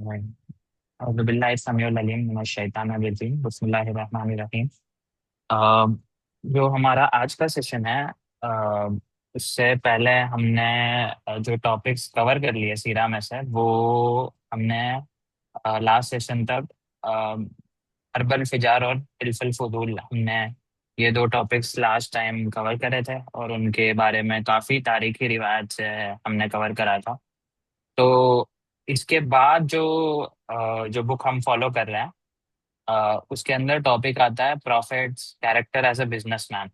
बिस्मिल्लाहिर्रहमानिर्रहीम। बिस्मिल्लाहिर्रहमानिर्रहीम। अ, जो हमारा आज का सेशन है, उससे पहले हमने जो टॉपिक्स कवर कर लिए सीरा में से, वो हमने लास्ट सेशन तक अरबल फिजार और हिल्फुल फुदूल, हमने ये दो टॉपिक्स लास्ट टाइम कवर करे थे और उनके बारे में काफ़ी तारीखी रिवायत से हमने कवर करा था। तो इसके बाद जो बुक हम फॉलो कर रहे हैं, उसके अंदर टॉपिक आता है prophet's character as a businessman.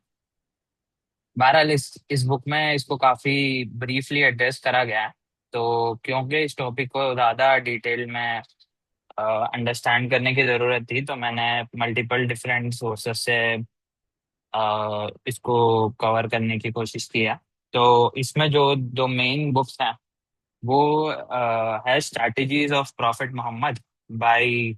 बहरहाल इस बुक में इसको काफी ब्रीफली एड्रेस करा गया है। तो क्योंकि इस टॉपिक को ज्यादा डिटेल में अंडरस्टैंड करने की जरूरत थी, तो मैंने मल्टीपल डिफरेंट सोर्सेस से इसको कवर करने की कोशिश की है। तो इसमें जो दो मेन बुक्स हैं, वो है strategies of prophet Muhammad by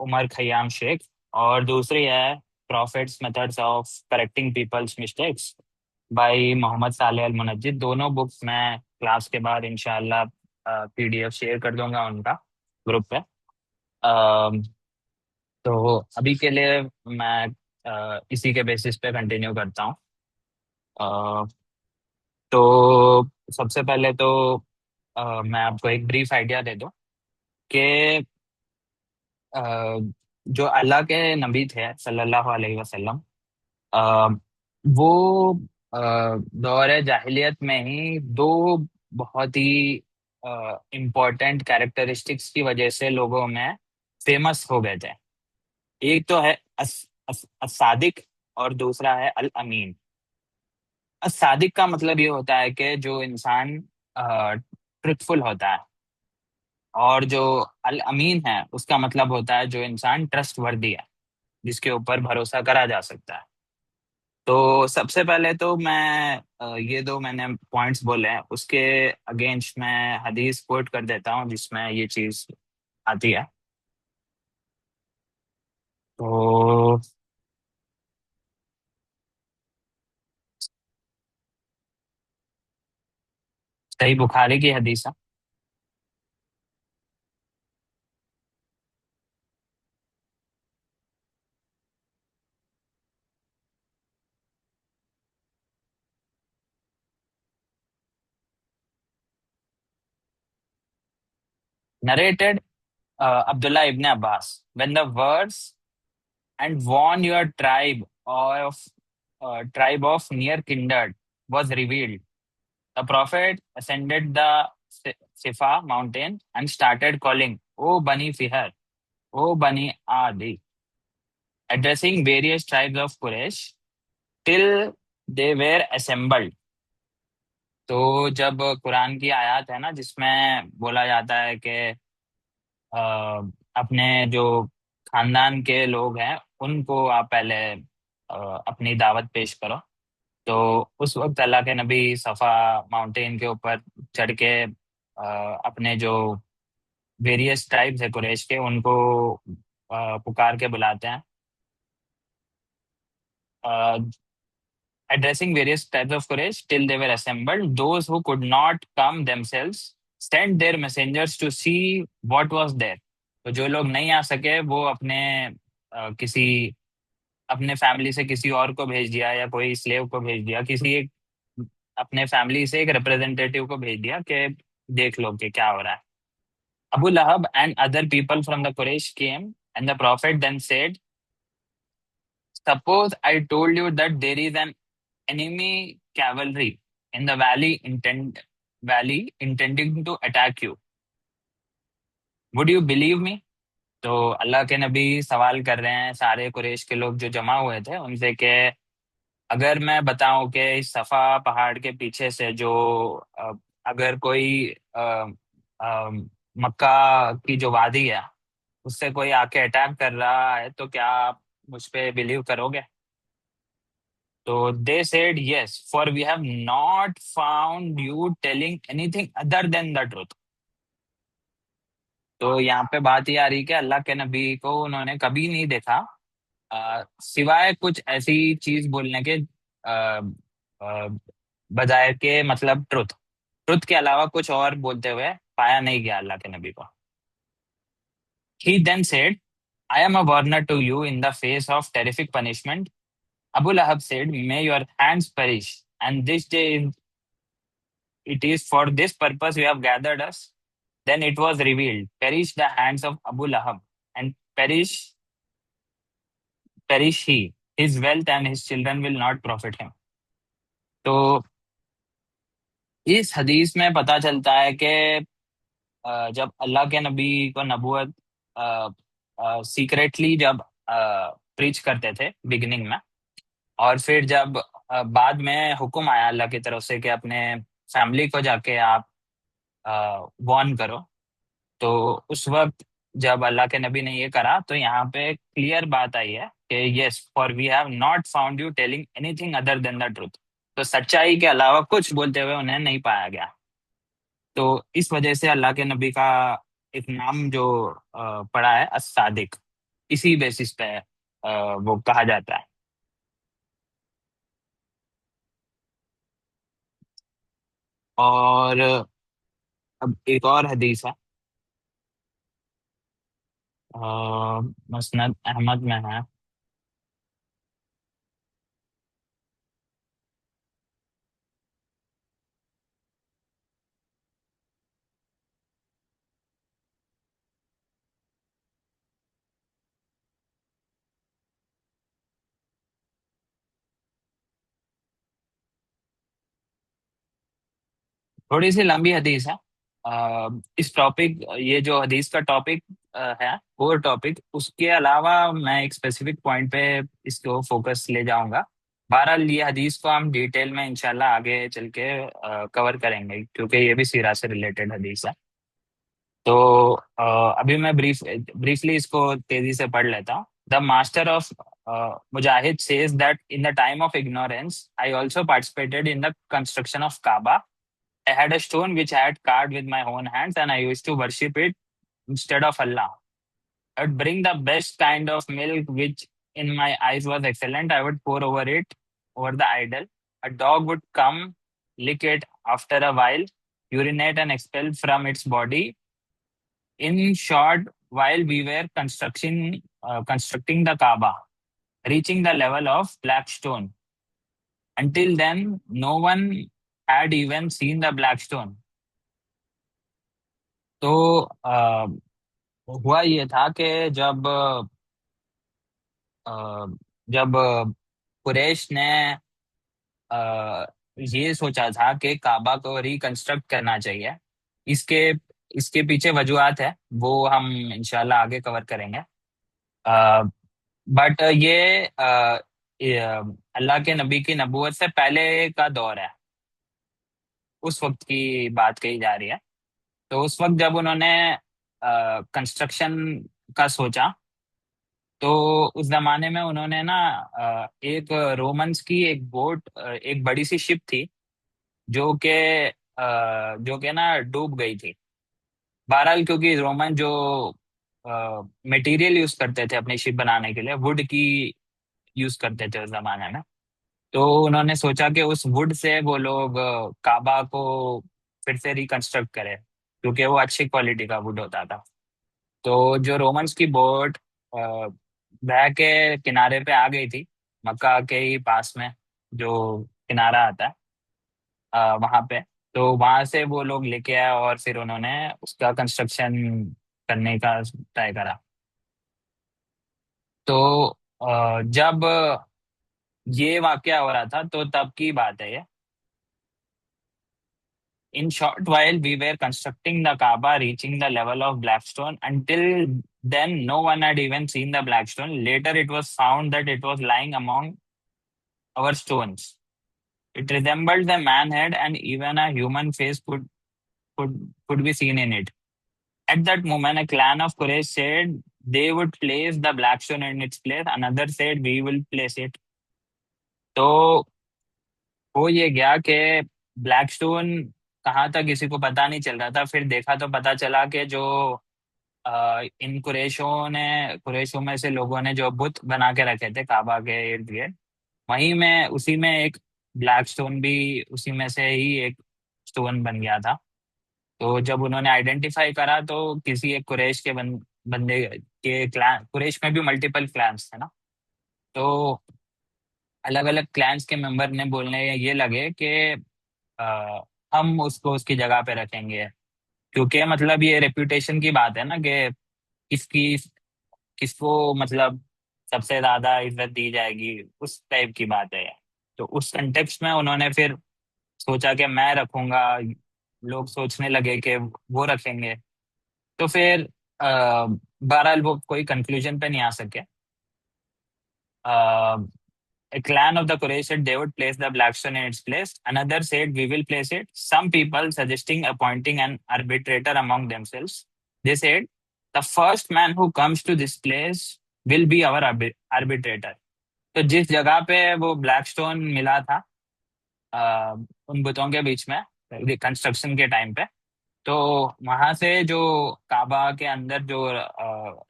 Umar Khayyam Sheikh, और दूसरी है prophet's methods of correcting people's mistakes by Muhammad Saleh al मुनज्जिद। दोनों बुक्स मैं क्लास के बाद इंशाल्लाह पीडीएफ शेयर कर दूंगा उनका ग्रुप पे। अम, तो अभी के लिए मैं इसी के बेसिस पे कंटिन्यू करता हूँ। अ, तो सबसे पहले तो मैं आपको एक ब्रीफ आइडिया दे दूं कि अ, जो अल्लाह के नबी थे सल्लल्लाहु अलैहि वसल्लम, अ, वो दौर जाहिलियत में ही दो बहुत ही इम्पोर्टेंट कैरेक्टरिस्टिक्स की वजह से लोगों में फेमस हो गए थे। एक तो है सादिक, और दूसरा है अल अमीन। सादिक का मतलब ये होता है कि जो इंसान ट्रुथफुल होता है, और जो अल अमीन है उसका मतलब होता है जो इंसान ट्रस्ट वर्दी है, जिसके ऊपर भरोसा करा जा सकता है। तो सबसे पहले तो मैं ये दो मैंने पॉइंट्स बोले हैं, उसके अगेंस्ट मैं हदीस कोट कर देता हूँ जिसमें ये चीज आती है। तो सही बुखारी की हदीस है। Narrated Abdullah ibn Abbas, when the words and warn your tribe of near kindred was revealed, the prophet ascended the Sifa mountain and started calling, O Bani Fihr, O Bani Adi, addressing various tribes of Quraysh till they were assembled। तो जब कुरान की आयत है ना, जिसमें बोला जाता है कि अ, अपने जो खानदान के लोग हैं उनको आप पहले अपनी दावत पेश करो, तो उस वक्त अल्लाह के नबी सफ़ा माउंटेन के ऊपर चढ़ के अपने जो वेरियस ट्राइब्स है कुरैश के, उनको पुकार के बुलाते हैं। Addressing various tribes of Quraysh till they were assembled, those who could not come themselves sent their messengers to see what was there। तो जो लोग नहीं आ सके वो किसी अपने फैमिली से किसी और को भेज दिया, या कोई स्लेव को भेज दिया, किसी एक अपने फैमिली से एक रिप्रेजेंटेटिव को भेज दिया कि देख लो कि क्या हो रहा है। Abu Lahab and other people from the Quraysh came, and the prophet then said, suppose I told you that there is an enemy cavalry in the valley intending to attack you, would you believe me? तो अल्लाह के नबी सवाल कर रहे हैं सारे कुरैश के लोग जो जमा हुए थे उनसे कि अगर मैं बताऊं कि इस सफा पहाड़ के पीछे से जो अ, अगर कोई अ, मक्का की जो वादी है उससे कोई आके अटैक कर रहा है, तो क्या आप मुझ पे बिलीव करोगे? तो they said yes, for we have not found you telling anything other than the truth. तो यहाँ पे बात ये आ रही कि अल्लाह के नबी को उन्होंने कभी नहीं देखा सिवाय कुछ ऐसी चीज बोलने के, अ, अ, बजाय के मतलब ट्रुथ, ट्रुथ के अलावा कुछ और बोलते हुए पाया नहीं गया अल्लाह के नबी को। He then said, I am a warner to you in the face of terrific punishment. Abu Lahab said, may your hands perish. And this day it is for this purpose you have gathered us. Then it was revealed, perish the hands of Abu Lahab, and perish he. His wealth and his children will not profit him. तो इस हदीस में पता चलता है कि जब अल्लाह के नबी को नबूवत सीक्रेटली जब प्रीच करते थे बिगिनिंग में, और फिर जब बाद में हुक्म आया अल्लाह की तरफ से कि अपने फैमिली को जाके आप वार्न करो, तो उस वक्त जब अल्लाह के नबी ने ये करा तो यहाँ पे क्लियर बात आई है कि yes, for we have not found you telling anything other than the truth. तो सच्चाई के अलावा कुछ बोलते हुए उन्हें नहीं पाया गया। तो इस वजह से अल्लाह के नबी का एक नाम जो पड़ा है as-सादिक, इसी बेसिस पे वो कहा जाता है। और अब एक और हदीस है, अ, मसनद अहमद में है। थोड़ी सी लंबी हदीस है। इस टॉपिक, ये जो हदीस का टॉपिक है, कोर टॉपिक, उसके अलावा मैं एक स्पेसिफिक पॉइंट पे इसको फोकस ले जाऊंगा। बहरहाल ये हदीस को हम डिटेल में इंशाल्लाह आगे चल के कवर करेंगे, क्योंकि ये भी सीरा से रिलेटेड हदीस है। तो अभी मैं ब्रीफली इसको तेजी से पढ़ लेता हूँ। The master of Mujahid says that in the time of ignorance I also participated in the construction of Kaaba. I had a stone which I had carved with my own hands, and I used to worship it instead of Allah. I would bring the best kind of milk, which in my eyes was excellent. I would pour over it, over the idol. A dog would come, lick it after a while, urinate and expel from its body. In short, while we were constructing the Kaaba, reaching the level of black stone. Until then, no one had even seen the black stone. तो हुआ ये था कि अ, जब कुरैश ने अ, ये सोचा था कि काबा को रिकंस्ट्रक्ट करना चाहिए, इसके इसके पीछे वजूहत है, वो हम इंशाल्लाह आगे कवर करेंगे। बट ये अल्लाह के नबी की नबूवत से पहले का दौर है, उस वक्त की बात कही जा रही है। तो उस वक्त जब उन्होंने कंस्ट्रक्शन का सोचा, तो उस जमाने में उन्होंने ना एक रोमन्स की एक बोट, एक बड़ी सी शिप थी, जो के जो के ना डूब गई थी। बहरहाल क्योंकि रोमन जो मटेरियल यूज करते थे अपनी शिप बनाने के लिए, वुड की यूज करते थे उस जमाने में। तो उन्होंने सोचा कि उस वुड से वो लोग काबा को फिर से रिकंस्ट्रक्ट करें, क्योंकि वो अच्छी क्वालिटी का वुड होता था। तो जो रोमन्स की बोट बह के किनारे पे आ गई थी, मक्का के ही पास में जो किनारा आता है वहां पे, तो वहां से वो लोग लेके आए और फिर उन्होंने उसका कंस्ट्रक्शन करने का तय करा। तो जब ये वाकया हो रहा था तो तब की बात है ये। In short, while we were constructing the Kaaba, reaching the level of Blackstone, until then no one had even seen the Blackstone. Later, it was found that it was lying among our stones. It resembled the man head, and even a human face could be seen in it. At that moment, a clan of Quraysh said they would place the Blackstone in its place. Another said we will place it. तो हो ये गया कि Blackstone कहाँ था किसी को पता नहीं चल रहा था। फिर देखा तो पता चला कि जो इन कुरैशों में से लोगों ने जो बुत बना के रखे थे काबा के इर्द गिर्द, वहीं में उसी में एक ब्लैक स्टोन भी उसी में से ही एक स्टोन बन गया था। तो जब उन्होंने आइडेंटिफाई करा तो किसी एक कुरैश के बंदे के क्लैन, कुरैश में भी मल्टीपल क्लैंस थे ना। तो अलग अलग क्लैंस के मेंबर ने बोलने ये लगे कि अ, हम उसको उसकी जगह पे रखेंगे, क्योंकि मतलब ये रेप्यूटेशन की बात है ना कि किसकी किसको मतलब सबसे ज्यादा इज्जत दी जाएगी, उस टाइप की बात है। तो उस कंटेक्स्ट में उन्होंने फिर सोचा कि मैं रखूंगा, लोग सोचने लगे कि वो रखेंगे। तो फिर बहरहाल वो कोई कंक्लूजन पे नहीं आ सके। A clan of the Quraysh said they would place the black stone in its place. Another said we will place it. Some people suggesting appointing an arbitrator among themselves. They said the first man who comes to this place will be our arbitrator. तो जिस जगह पे वो black stone मिला था अ, उन बुतों के बीच में कंस्ट्रक्शन के टाइम पे, तो वहां से जो काबा के अंदर जो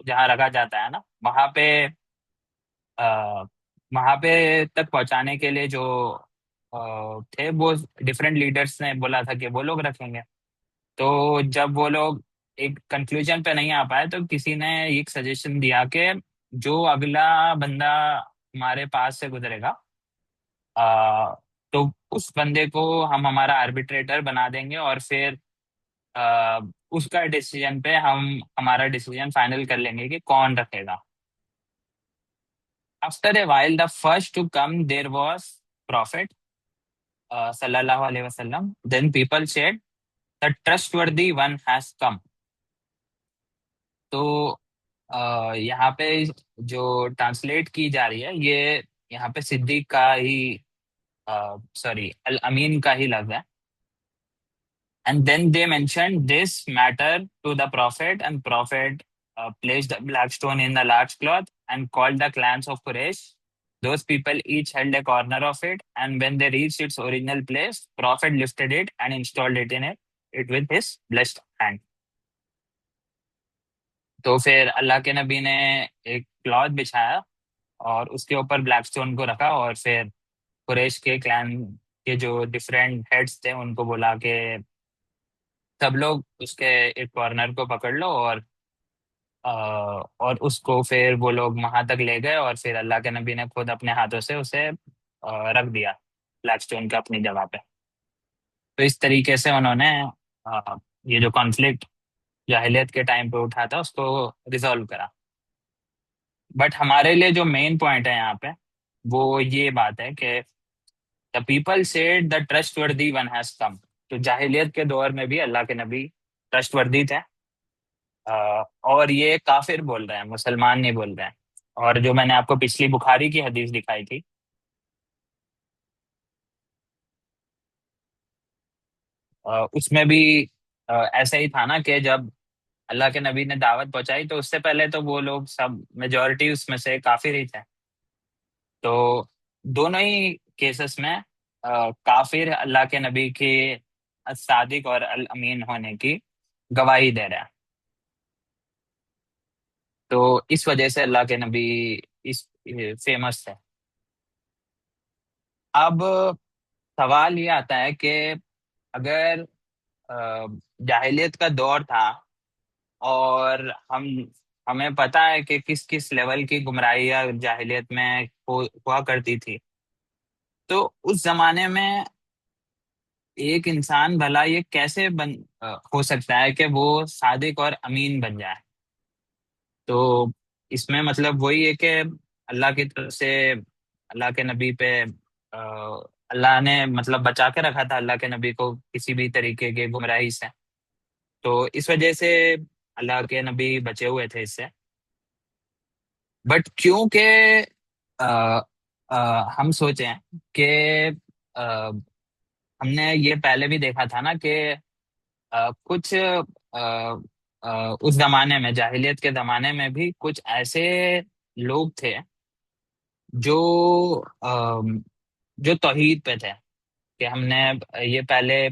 जहाँ रखा जाता है ना, वहां पे आ, वहां पे तक पहुंचाने के लिए जो थे वो डिफरेंट लीडर्स ने बोला था कि वो लोग रखेंगे। तो जब वो लोग एक कंक्लूजन पे नहीं आ पाए तो किसी ने एक सजेशन दिया कि जो अगला बंदा हमारे पास से गुजरेगा आ, तो उस बंदे को हम हमारा आर्बिट्रेटर बना देंगे, और फिर आ, उसका डिसीजन पे हम हमारा डिसीजन फाइनल कर लेंगे कि कौन रखेगा। After a while the first to come there was prophet sallallahu alaihi wasallam. Then people said the trustworthy one has come. तो यहाँ पे जो ट्रांसलेट की जा रही है ये यहाँ पे सिद्दीक का ही, सॉरी, अल अमीन का ही लफ्ज है। And then they mentioned this matter to the prophet, and prophet placed a black stone in the large cloth and called the clans of Quraysh. Those people each held a corner of it, and when they reached its original place, prophet lifted it and installed it with his blessed hand. तो फिर अल्लाह के नबी ने एक cloth बिछाया और उसके ऊपर black stone को रखा, और फिर कुरैश के क्लैन के जो डिफरेंट हेड्स थे उनको बोला कि सब लोग उसके एक कॉर्नर को पकड़ लो, और उसको फिर वो लोग वहां तक ले गए, और फिर अल्लाह के नबी ने खुद अपने हाथों से उसे रख दिया ब्लैक स्टोन के अपनी जगह पे। तो इस तरीके से उन्होंने ये जो कॉन्फ्लिक्ट जाहिलियत के टाइम पे उठा था उसको रिजॉल्व करा। बट हमारे लिए जो मेन पॉइंट है यहाँ पे वो ये बात है कि the people said the trustworthy one has come. तो जाहिलियत के दौर में भी अल्लाह के नबी ट्रस्टवर्दी थे, और ये काफिर बोल रहे हैं, मुसलमान नहीं बोल रहे हैं। और जो मैंने आपको पिछली बुखारी की हदीस दिखाई थी, उसमें भी ऐसा ही था ना कि जब अल्लाह के नबी ने दावत पहुंचाई तो उससे पहले तो वो लोग सब मेजोरिटी उसमें से काफिर ही थे। तो दोनों ही केसेस में काफिर अल्लाह के नबी के सादिक और अल अमीन होने की गवाही दे रहे हैं। तो इस वजह से अल्लाह के नबी इस फेमस है। अब सवाल ये आता है कि अगर जाहिलियत का दौर था और हमें पता है कि किस किस लेवल की गुमराहियाँ जाहिलियत में हुआ करती थी, तो उस जमाने में एक इंसान भला ये कैसे हो सकता है कि वो सादिक और अमीन बन जाए। तो इसमें मतलब वही है कि अल्लाह की तरफ से अल्लाह के नबी पे अल्लाह ने मतलब बचा के रखा था अल्लाह के नबी को किसी भी तरीके के गुमराही से। तो इस वजह से अल्लाह के नबी बचे हुए थे इससे। बट क्योंकि अ, हम सोचें कि अ, हमने ये पहले भी देखा था ना कि कुछ उस जमाने में जाहिलियत के जमाने में भी कुछ ऐसे लोग थे जो जो तौहीद पे थे, कि हमने ये पहले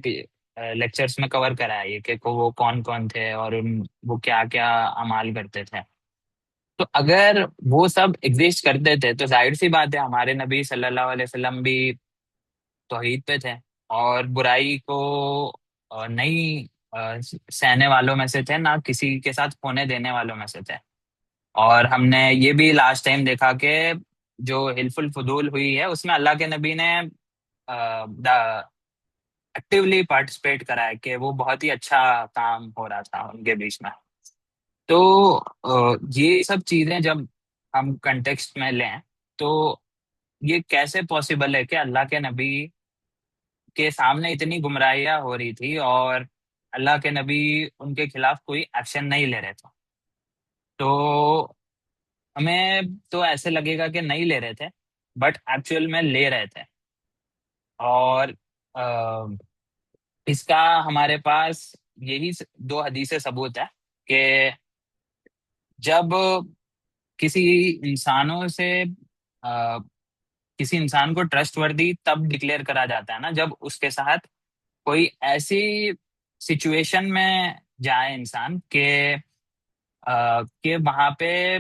लेक्चर्स में कवर करा है ये कि वो कौन कौन थे और वो क्या क्या अमाल करते थे। तो अगर वो सब एग्जिस्ट करते थे तो जाहिर सी बात है हमारे नबी सल्लल्लाहु अलैहि वसल्लम भी तौहीद पे थे और बुराई को नहीं सहने वालों में से थे, ना किसी के साथ होने देने वालों में से थे। और हमने ये भी लास्ट टाइम देखा कि जो हिल्फुल फुदूल हुई है उसमें अल्लाह के नबी ने एक्टिवली पार्टिसिपेट करा है, कि वो बहुत ही अच्छा काम हो रहा था उनके बीच में। तो ये सब चीजें जब हम कंटेक्स्ट में लें, तो ये कैसे पॉसिबल है कि अल्लाह के नबी के सामने इतनी गुमराहियां हो रही थी और अल्लाह के नबी उनके खिलाफ कोई एक्शन नहीं ले रहे थे। तो हमें तो ऐसे लगेगा कि नहीं ले रहे थे, बट एक्चुअल में ले रहे थे। और अ, इसका हमारे पास यही दो हदीसें सबूत है कि जब किसी इंसानों से अ, किसी इंसान को ट्रस्टवर्दी तब डिक्लेयर करा जाता है ना, जब उसके साथ कोई ऐसी सिचुएशन में जाए इंसान के वहां पे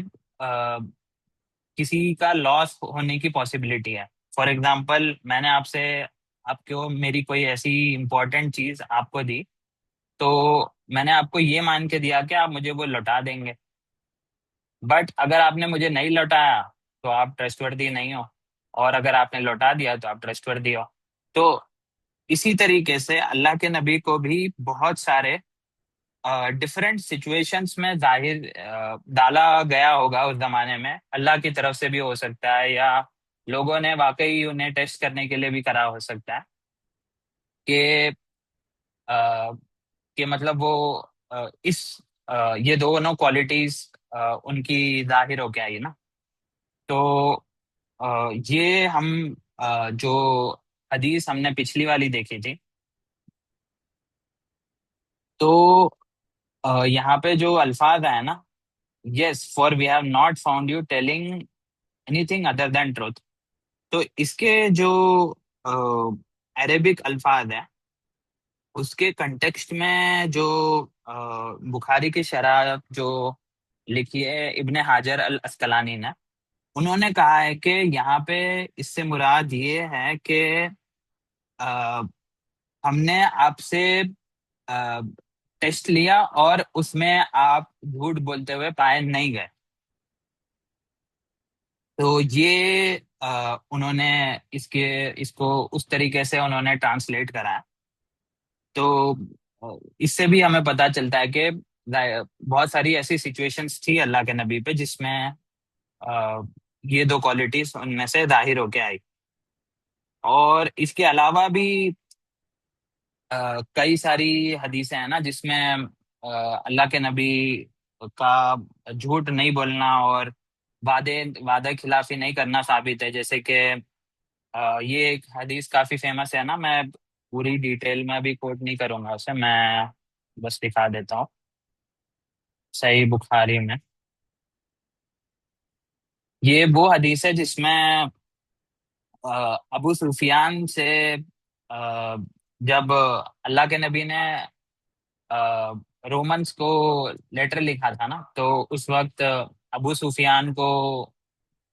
किसी का लॉस होने की पॉसिबिलिटी है। फॉर एग्जाम्पल, मैंने आपसे आपको मेरी कोई ऐसी इंपॉर्टेंट चीज आपको दी, तो मैंने आपको ये मान के दिया कि आप मुझे वो लौटा देंगे। बट अगर आपने मुझे नहीं लौटाया तो आप ट्रस्टवर्दी नहीं हो, और अगर आपने लौटा दिया तो आप ट्रस्टवर्दी हो। तो इसी तरीके से अल्लाह के नबी को भी बहुत सारे डिफरेंट सिचुएशंस में जाहिर डाला गया होगा उस जमाने में। अल्लाह की तरफ से भी हो सकता है, या लोगों ने वाकई उन्हें टेस्ट करने के लिए भी करा हो सकता है कि अ, कि मतलब वो ये दोनों क्वालिटीज उनकी जाहिर हो के आई ना। तो ये हम जो हदीस हमने पिछली वाली देखी थी, तो यहाँ पे जो अल्फाज है ना, yes for we have not found you telling anything other than truth. तो इसके जो अरेबिक अल्फाज है, उसके कंटेक्स्ट में जो बुखारी की शरह जो लिखी है इब्ने हाजर अल अस्कलानी ने, उन्होंने कहा है कि यहाँ पे इससे मुराद ये है कि अ, हमने आपसे टेस्ट लिया और उसमें आप झूठ बोलते हुए पाए नहीं गए। तो ये उन्होंने इसको उस तरीके से उन्होंने ट्रांसलेट करा है। तो इससे भी हमें पता चलता है कि बहुत सारी ऐसी सिचुएशंस थी अल्लाह के नबी पे जिसमें अ, ये दो क्वालिटीज उनमें से जाहिर होके आई। और इसके अलावा भी कई सारी हदीसें हैं ना जिसमें अल्लाह के नबी का झूठ नहीं बोलना और वादा खिलाफी नहीं करना साबित है। जैसे कि ये एक हदीस काफी फेमस है ना, मैं पूरी डिटेल में अभी कोट नहीं करूंगा उसे, मैं बस दिखा देता हूँ। सही बुखारी में ये वो हदीस है जिसमें अबू सुफियान से जब अल्लाह के नबी ने रोमन्स को लेटर लिखा था ना, तो उस वक्त अबू सुफियान को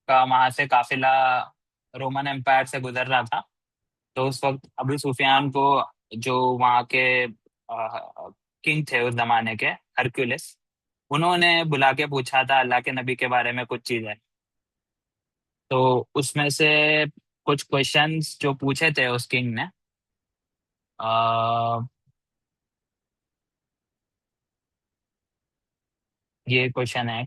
का वहां से काफिला रोमन एम्पायर से गुजर रहा था। तो उस वक्त अबू सुफियान को जो वहाँ के किंग थे उस जमाने के, हरक्यूलिस, उन्होंने बुला के पूछा था अल्लाह के नबी के बारे में कुछ चीजें। तो उसमें से कुछ क्वेश्चंस जो पूछे थे उस किंग ने, आ, ये क्वेश्चन है।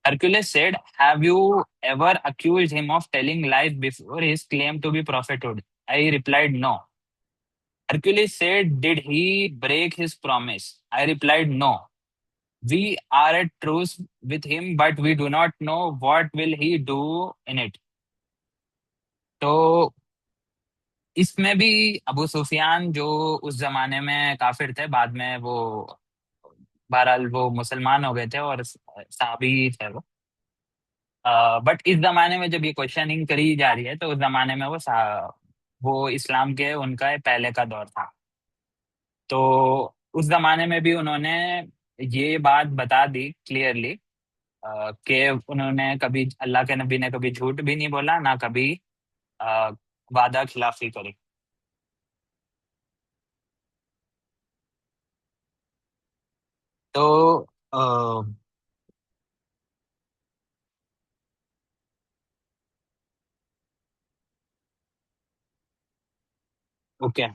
Hercules said, "Have you ever accused him of telling lies before his claim to be prophethood?" I replied, "No." Hercules said, "Did he break his promise?" I replied, "No. We are at truce with him, but we do not know what will he do in it." तो इसमें भी अबू सुफियान जो उस जमाने में काफिर थे, बाद में वो बहरहाल वो मुसलमान हो गए थे और साहबी थे वो। बट इस जमाने में जब ये क्वेश्चनिंग करी जा रही है, तो उस जमाने में वो इस्लाम के उनका पहले का दौर था। तो उस जमाने में भी उन्होंने ये बात बता दी क्लियरली कि उन्होंने कभी अल्लाह के नबी ने कभी झूठ भी नहीं बोला, ना कभी अ, वादा खिलाफी करी। तो ओके,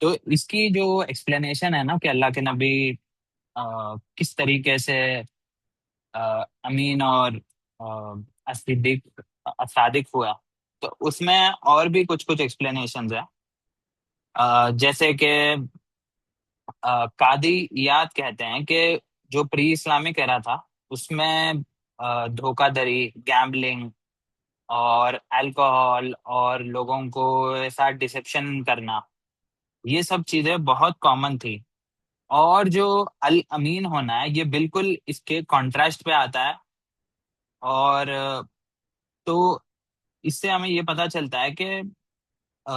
तो इसकी जो एक्सप्लेनेशन है ना कि अल्लाह के नबी किस तरीके से अमीन और अस्दिक सादिक हुआ, तो उसमें और भी कुछ कुछ एक्सप्लेनेशंस है। जैसे कि कादी याद कहते हैं कि जो प्री इस्लामिक एरा था उसमें धोखाधड़ी, गैम्बलिंग और अल्कोहल और लोगों को ऐसा डिसेप्शन करना, ये सब चीजें बहुत कॉमन थी। और जो अल अमीन होना है ये बिल्कुल इसके कॉन्ट्रास्ट पे आता है। और तो इससे हमें ये पता चलता है कि अ,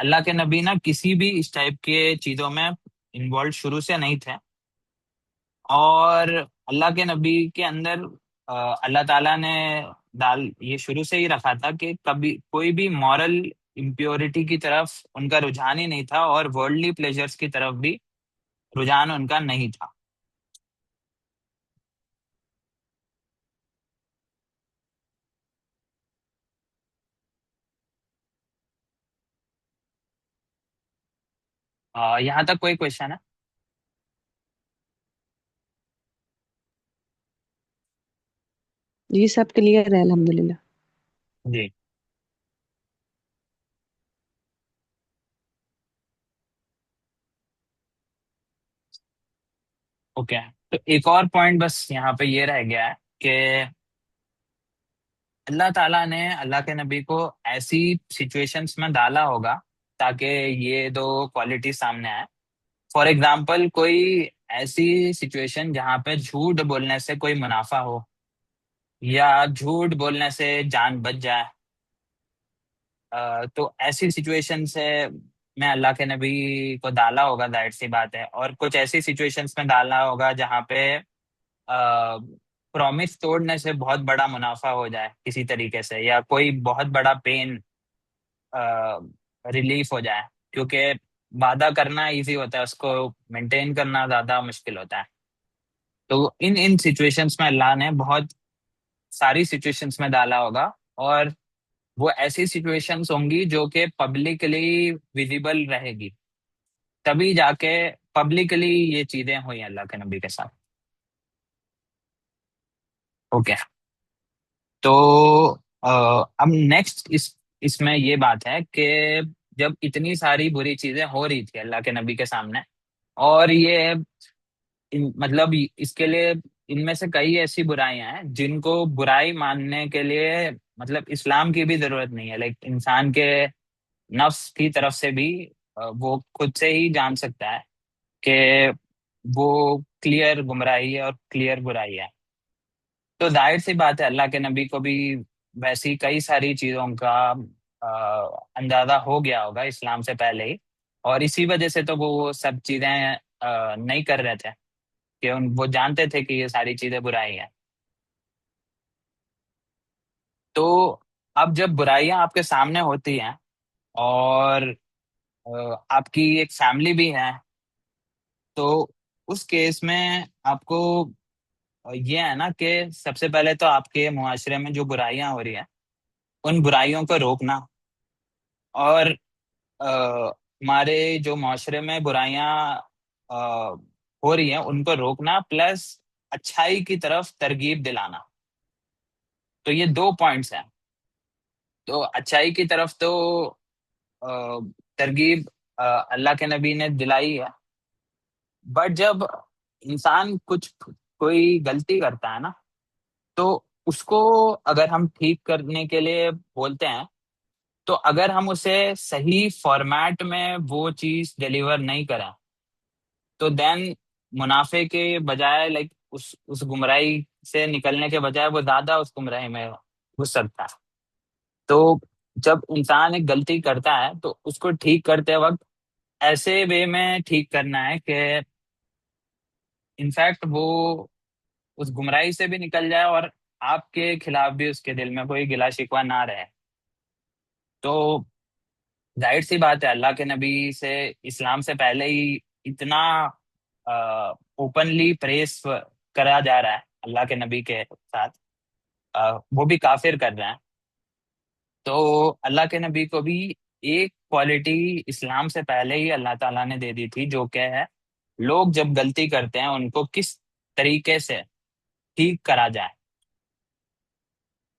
अल्लाह के नबी ना किसी भी इस टाइप के चीजों में इन्वॉल्व शुरू से नहीं थे। और अल्लाह के नबी के अंदर अल्लाह ताला ने डाल ये शुरू से ही रखा था कि कभी कोई भी मॉरल इम्प्योरिटी की तरफ उनका रुझान ही नहीं था, और वर्ल्डली प्लेजर्स की तरफ भी रुझान उनका नहीं था। यहाँ तक कोई क्वेश्चन है? जी सब क्लियर है अल्हम्दुलिल्लाह। जी। ओके, तो एक और पॉइंट बस यहाँ पे ये रह गया है कि अल्लाह ताला ने अल्लाह के नबी को ऐसी सिचुएशंस में डाला होगा ताकि ये दो क्वालिटी सामने आए। फॉर एग्जाम्पल, कोई ऐसी सिचुएशन जहाँ पे झूठ बोलने से कोई मुनाफा हो, या झूठ बोलने से जान बच जाए। तो ऐसी सिचुएशन से मैं अल्लाह के नबी को डाला होगा, जाहिर सी बात है। और कुछ ऐसी सिचुएशंस में डालना होगा जहाँ पे प्रॉमिस तोड़ने से बहुत बड़ा मुनाफा हो जाए किसी तरीके से, या कोई बहुत बड़ा पेन रिलीफ हो जाए। क्योंकि वादा करना इजी होता है, उसको मेंटेन करना ज्यादा मुश्किल होता है। तो इन इन सिचुएशंस में अल्लाह ने बहुत सारी सिचुएशंस में डाला होगा। और वो ऐसी सिचुएशंस होंगी जो कि पब्लिकली विजिबल रहेगी, तभी जाके पब्लिकली ये चीजें हुई अल्लाह के नबी के साथ। ओके, तो अब नेक्स्ट इसमें ये बात है कि जब इतनी सारी बुरी चीजें हो रही थी अल्लाह के नबी के सामने, और ये मतलब इसके लिए इनमें से कई ऐसी बुराइयां हैं जिनको बुराई मानने के लिए मतलब इस्लाम की भी जरूरत नहीं है। लाइक इंसान के नफ्स की तरफ से भी वो खुद से ही जान सकता है कि वो क्लियर गुमराही है और क्लियर बुराई है। तो जाहिर सी बात है अल्लाह के नबी को भी वैसी कई सारी चीजों का अंदाजा हो गया होगा इस्लाम से पहले ही। और इसी वजह से तो वो सब चीजें नहीं कर रहे थे, कि वो जानते थे कि ये सारी चीजें बुराई हैं। तो अब जब बुराइयां आपके सामने होती हैं और आपकी एक फैमिली भी है, तो उस केस में आपको ये है ना कि सबसे पहले तो आपके मुआशरे में जो बुराइयां हो रही हैं उन बुराइयों को रोकना। और हमारे जो माशरे में बुराइयां हो रही हैं उनको रोकना, प्लस अच्छाई की तरफ तरगीब दिलाना। तो ये दो पॉइंट्स हैं। तो अच्छाई की तरफ तो अ, तरगीब अल्लाह के नबी ने दिलाई है। बट जब इंसान कुछ कोई गलती करता है ना, तो उसको अगर हम ठीक करने के लिए बोलते हैं, तो अगर हम उसे सही फॉर्मेट में वो चीज डिलीवर नहीं करें, तो देन मुनाफे के बजाय, लाइक उस गुमराही से निकलने के बजाय वो ज्यादा उस गुमराही में घुस सकता है। तो जब इंसान एक गलती करता है तो उसको ठीक करते वक्त ऐसे वे में ठीक करना है कि इनफैक्ट वो उस गुमराही से भी निकल जाए और आपके खिलाफ भी उसके दिल में कोई गिला शिकवा ना रहे। तो जाहिर सी बात है अल्लाह के नबी से इस्लाम से पहले ही इतना ओपनली प्रेस करा जा रहा है अल्लाह के नबी के साथ, वो भी काफिर कर रहे हैं। तो अल्लाह के नबी को भी एक क्वालिटी इस्लाम से पहले ही अल्लाह ताला ने दे दी थी, जो क्या है, लोग जब गलती करते हैं उनको किस तरीके से ठीक करा जाए।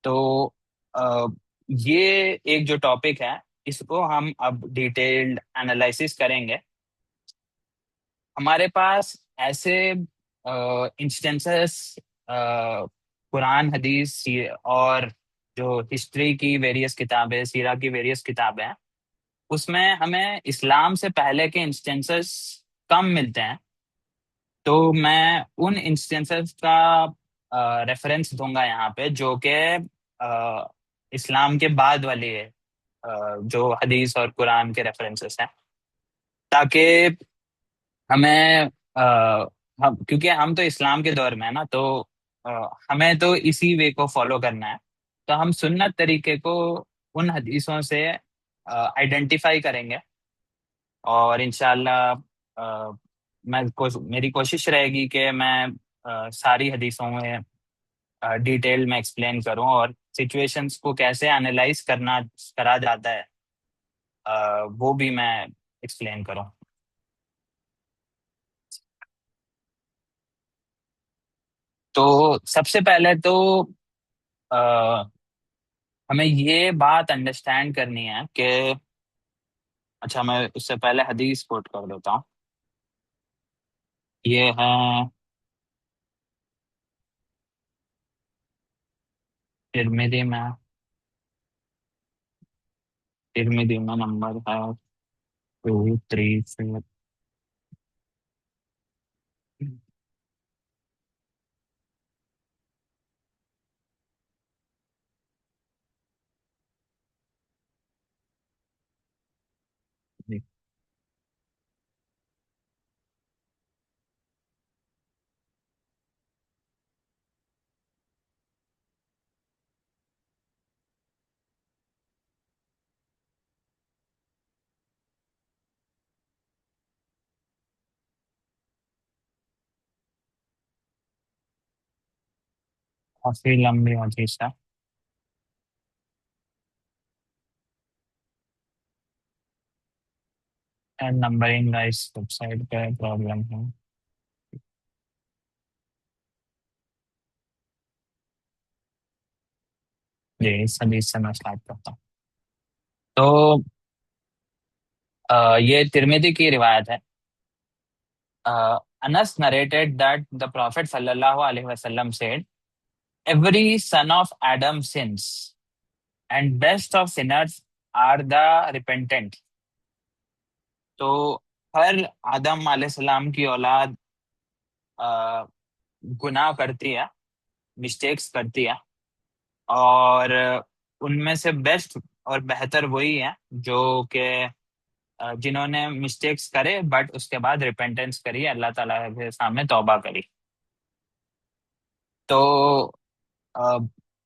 तो अ, ये एक जो टॉपिक है, इसको हम अब डिटेल्ड एनालिसिस करेंगे। हमारे पास ऐसे इंस्टेंसेस कुरान, हदीस, और जो हिस्ट्री की वेरियस किताबें, सीरा की वेरियस किताबें हैं, उसमें हमें इस्लाम से पहले के इंस्टेंसेस कम मिलते हैं। तो मैं उन इंस्टेंसेस का रेफरेंस दूंगा यहाँ पे, जो कि इस्लाम के बाद वाली है, जो हदीस और कुरान के रेफरेंसेस हैं, ताकि हमें हम, क्योंकि हम तो इस्लाम के दौर में है ना, तो हमें तो इसी वे को फॉलो करना है। तो हम सुन्नत तरीके को उन हदीसों से आइडेंटिफाई करेंगे। और इंशाल्लाह मेरी कोशिश रहेगी कि मैं सारी हदीसों में डिटेल में एक्सप्लेन करूं, और सिचुएशंस को कैसे एनालाइज करना करा जाता है, वो भी मैं एक्सप्लेन करूं। तो सबसे पहले तो अ, हमें ये बात अंडरस्टैंड करनी है कि, अच्छा, मैं उससे पहले हदीस कोट कर देता हूँ। ये है तिरमिदी में। तिरमिदी में नंबर है 234। काफी लंबी हदीस है, एंड नंबरिंग का इस वेबसाइट पे प्रॉब्लम है। जी, इस हदीस से मैं स्टार्ट करता हूँ। तो ये तिरमिदी की रिवायत है। Anas narrated that the prophet सल्लल्लाहु अलैहि वसल्लम said, every son of Adam sins and best of sinners are the repentant. तो हर आदम अलैहिस्सलाम की औलाद अ, गुनाह करती है, मिस्टेक्स करती है, और उनमें से बेस्ट और बेहतर वही है जो कि जिन्होंने मिस्टेक्स करे बट उसके बाद रिपेंटेंस करी, अल्लाह ताला के सामने तौबा करी। तो अ,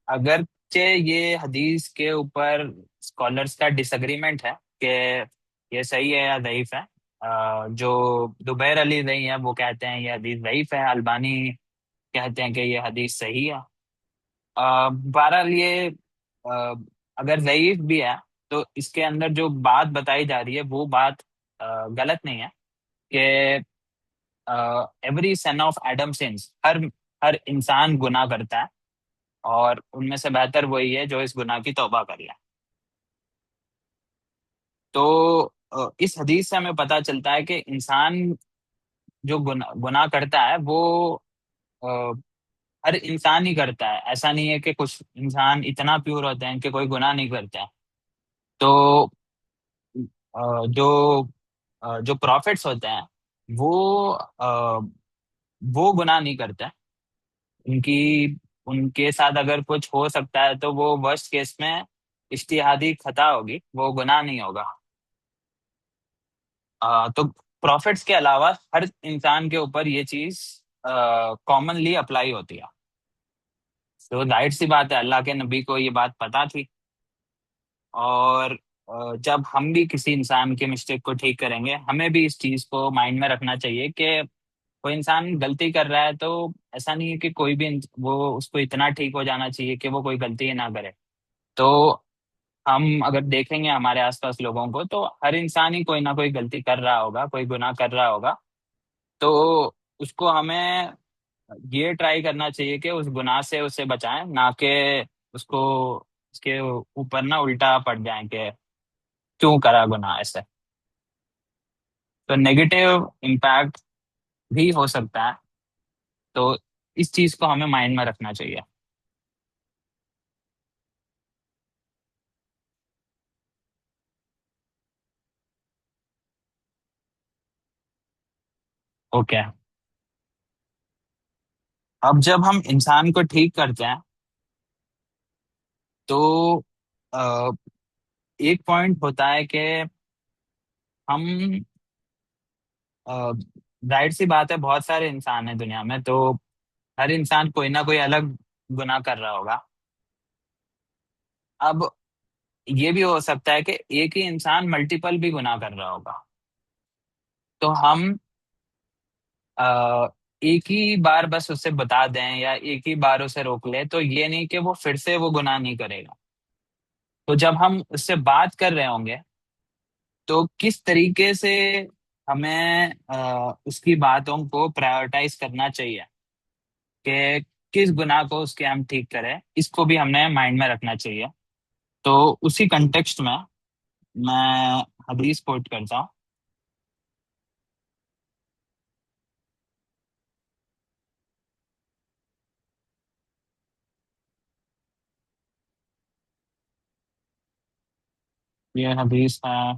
अगरचे ये हदीस के ऊपर स्कॉलर्स का डिसएग्रीमेंट है कि ये सही है या ज़ईफ है। जो दुबैर अली रही है वो कहते हैं ये हदीस ज़ईफ है, अल्बानी कहते हैं कि ये हदीस सही है। बहरहाल ये अ, अगर ज़ईफ भी है, तो इसके अंदर जो बात बताई जा रही है वो बात गलत नहीं है कि every son of Adam sins, हर हर इंसान गुनाह करता है, और उनमें से बेहतर वही है जो इस गुनाह की तौबा कर ले। तो इस हदीस से हमें पता चलता है कि इंसान जो गुनाह करता है वो अ, हर इंसान ही करता है। ऐसा नहीं है कि कुछ इंसान इतना प्योर होते हैं कि कोई गुनाह नहीं करते हैं। तो जो जो प्रॉफिट्स होते हैं वो वो गुनाह नहीं करते। उनकी उनके साथ अगर कुछ हो सकता है तो वो वर्स्ट केस में इज्तिहादी खता होगी, वो गुनाह नहीं होगा। तो प्रॉफिट्स के अलावा हर इंसान के ऊपर ये चीज कॉमनली अप्लाई होती है। तो जाहिर सी बात है, अल्लाह के नबी को ये बात पता थी। और जब हम भी किसी इंसान के मिस्टेक को ठीक करेंगे, हमें भी इस चीज को माइंड में रखना चाहिए कि कोई इंसान गलती कर रहा है तो ऐसा नहीं है कि कोई भी वो उसको इतना ठीक हो जाना चाहिए कि वो कोई गलती ही ना करे। तो हम अगर देखेंगे हमारे आसपास लोगों को, तो हर इंसान ही कोई ना कोई गलती कर रहा होगा, कोई गुनाह कर रहा होगा। तो उसको हमें ये ट्राई करना चाहिए कि उस गुनाह से उसे बचाएं, ना कि उसको उसके ऊपर ना उल्टा पड़ जाए कि क्यों करा गुनाह ऐसे। तो नेगेटिव इम्पैक्ट भी हो सकता है। तो इस चीज को हमें माइंड में रखना चाहिए। ओके। अब जब हम इंसान को ठीक करते हैं, तो अ, एक पॉइंट होता है कि हम जाहिर सी बात है, बहुत सारे इंसान हैं दुनिया में, तो हर इंसान कोई ना कोई अलग गुनाह कर रहा होगा। अब ये भी हो सकता है कि एक ही इंसान मल्टीपल भी गुनाह कर रहा होगा। तो हम अ, एक ही बार बस उसे बता दें या एक ही बार उसे रोक ले, तो ये नहीं कि वो फिर से वो गुनाह नहीं करेगा। तो जब हम उससे बात कर रहे होंगे, तो किस तरीके से हमें उसकी बातों को प्रायोरिटाइज करना चाहिए कि किस गुनाह को उसके हम ठीक करें, इसको भी हमने माइंड में रखना चाहिए। तो उसी कंटेक्स्ट में मैं हदीस कोट करता हूँ। ये हदीस है।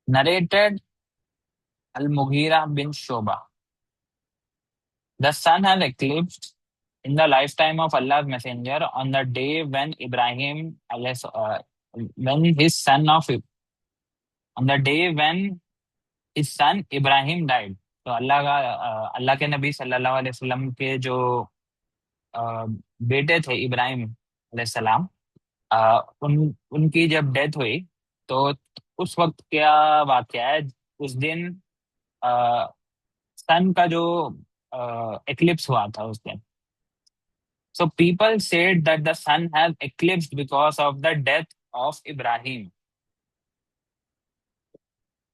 Narrated Al Mughira bin Shuba, the sun had eclipsed in the lifetime of Allah's messenger on the day when when his son of on the day when his son Ibrahim died। तो अल्लाह के नबी सल्लल्लाहु अलैहि वसल्लम के जो अ, बेटे थे इब्राहिम अलैहिस्सलाम, उनकी जब डेथ हुई, तो उस वक्त क्या वाकया है। उस दिन सन का जो एक्लिप्स हुआ था उस दिन। So people said that the sun has eclipsed because of the death of Ibrahim.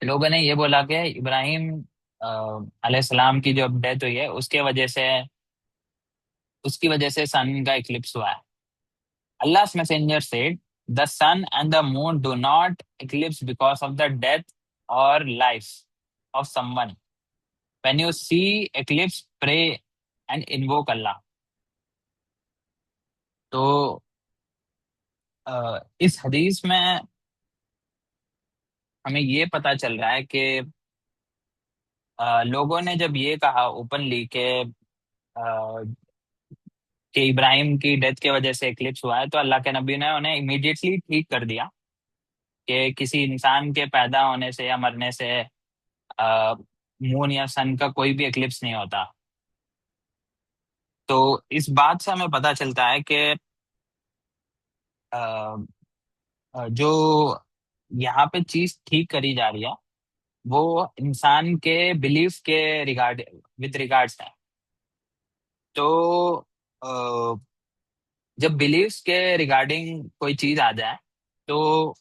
लोगों ने ये बोला कि इब्राहिम अलैहिस्सलाम की जो डेथ हुई है, उसकी वजह से सन का इक्लिप्स हुआ है। Allah's messenger said, the sun and the moon do not eclipse because of the death or life of someone. When you see eclipse, pray and invoke Allah। तो इस हदीस में हमें ये पता चल रहा है कि लोगों ने जब ये कहा ओपनली कि इब्राहिम की डेथ की वजह से इक्लिप्स हुआ है, तो अल्लाह के नबी ने उन्हें इमीडिएटली ठीक कर दिया कि किसी इंसान के पैदा होने से या मरने से मून या सन का कोई भी एक्लिप्स नहीं होता। तो इस बात से हमें पता चलता है कि अ, जो यहाँ पे चीज ठीक करी जा रही है, वो इंसान के बिलीफ के विद रिगार्ड्स है। तो अ, जब बिलीफ्स के रिगार्डिंग कोई चीज आ जाए, तो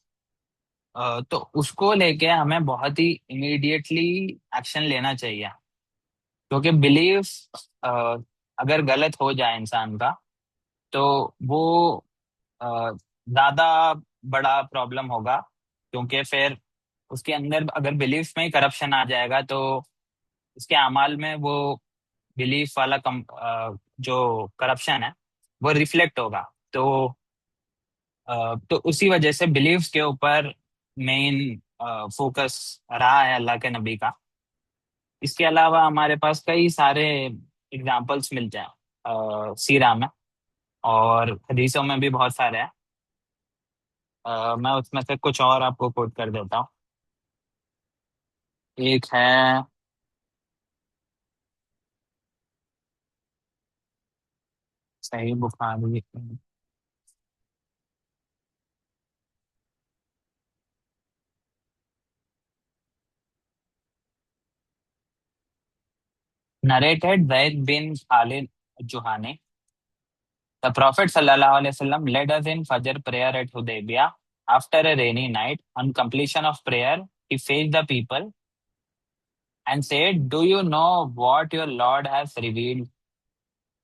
तो उसको लेके हमें बहुत ही इमीडिएटली एक्शन लेना चाहिए। क्योंकि बिलीफ अगर गलत हो जाए इंसान का, तो वो ज्यादा बड़ा प्रॉब्लम होगा। क्योंकि फिर उसके अंदर अगर बिलीफ में ही करप्शन आ जाएगा, तो उसके अमाल में वो बिलीफ वाला जो करप्शन है वो रिफ्लेक्ट होगा। तो तो उसी वजह से बिलीफ्स के ऊपर मेन फोकस रहा है अल्लाह के नबी का। इसके अलावा हमारे पास कई सारे एग्जाम्पल्स मिलते हैं सीरा में। और हदीसों में भी बहुत सारे हैं। मैं उसमें से कुछ और आपको कोट कर देता हूँ। एक है, सही Bukhari, narrated Zaid bin Khalid Juhani. The Prophet sallallahu alaihi wasallam led us in Fajr prayer at Hudaybiyah. After a rainy night, on completion of prayer, he faced the people and said, "Do you know what your Lord has revealed?"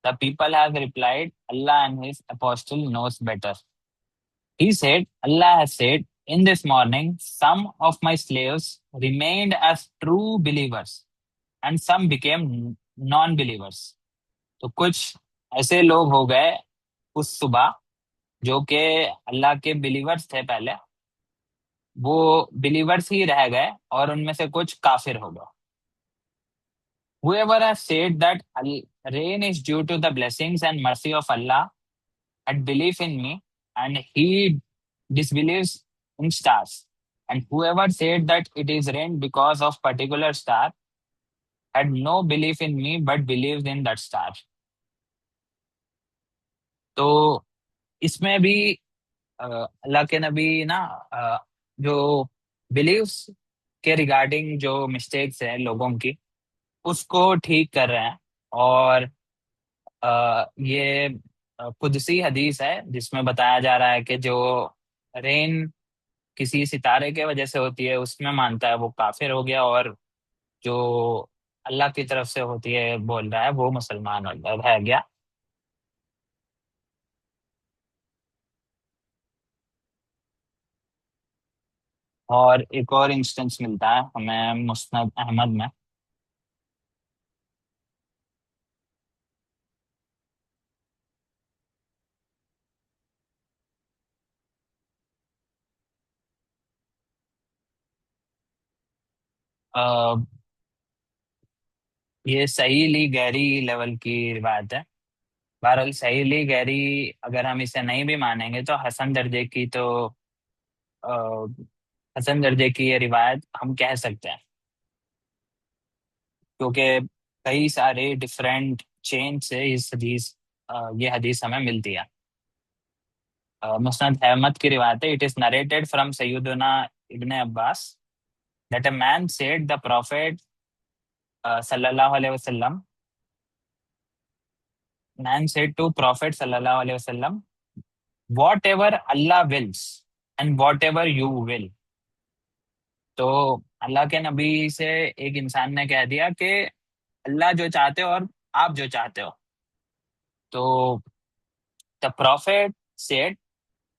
The people have replied, "Allah and His apostle knows better." He said, "Allah has said, in this morning, some of my slaves remained as true believers and some became non-believers." तो कुछ ऐसे लोग हो गए उस सुबह जो कि अल्लाह के बिलीवर्स थे पहले, वो बिलीवर्स ही रह गए और उनमें से कुछ काफिर हो गए. Whoever has said that rain is due to the blessings and mercy of Allah had belief in me, and he disbelieves in stars. And whoever said that it is rain because of particular star had no belief in me but believes in that star. तो इसमें भी अल्लाह के नबी ना, जो beliefs के regarding जो mistakes है लोगों की, उसको ठीक कर रहे हैं. और ये कुदसी हदीस है जिसमें बताया जा रहा है कि जो रेन किसी सितारे के वजह से होती है उसमें मानता है वो काफिर हो गया, और जो अल्लाह की तरफ से होती है बोल रहा है वो मुसलमान रह गया. और एक और इंस्टेंस मिलता है हमें मुस्नद अहमद में. अ, ये सहीली गहरी लेवल की रिवायत है. बहरहाल सहीली गहरी अगर हम इसे नहीं भी मानेंगे तो हसन दर्जे की, तो अ, हसन दर्जे की ये रिवायत हम कह सकते हैं, क्योंकि कई सारे डिफरेंट चेन से ये हदीस हमें मिलती है. मुस्नद अहमद की रिवायत है. It is narrated from Sayyidna Ibn Abbas that a man said the prophet सल्लल्लाहु अलैहि वसल्लम, man said to Prophet sallallahu alaihi wasallam, whatever Allah wills and whatever you will. तो अल्लाह के नबी से एक इंसान ने कह दिया कि अल्लाह जो चाहते हो और आप जो चाहते हो. तो the prophet said,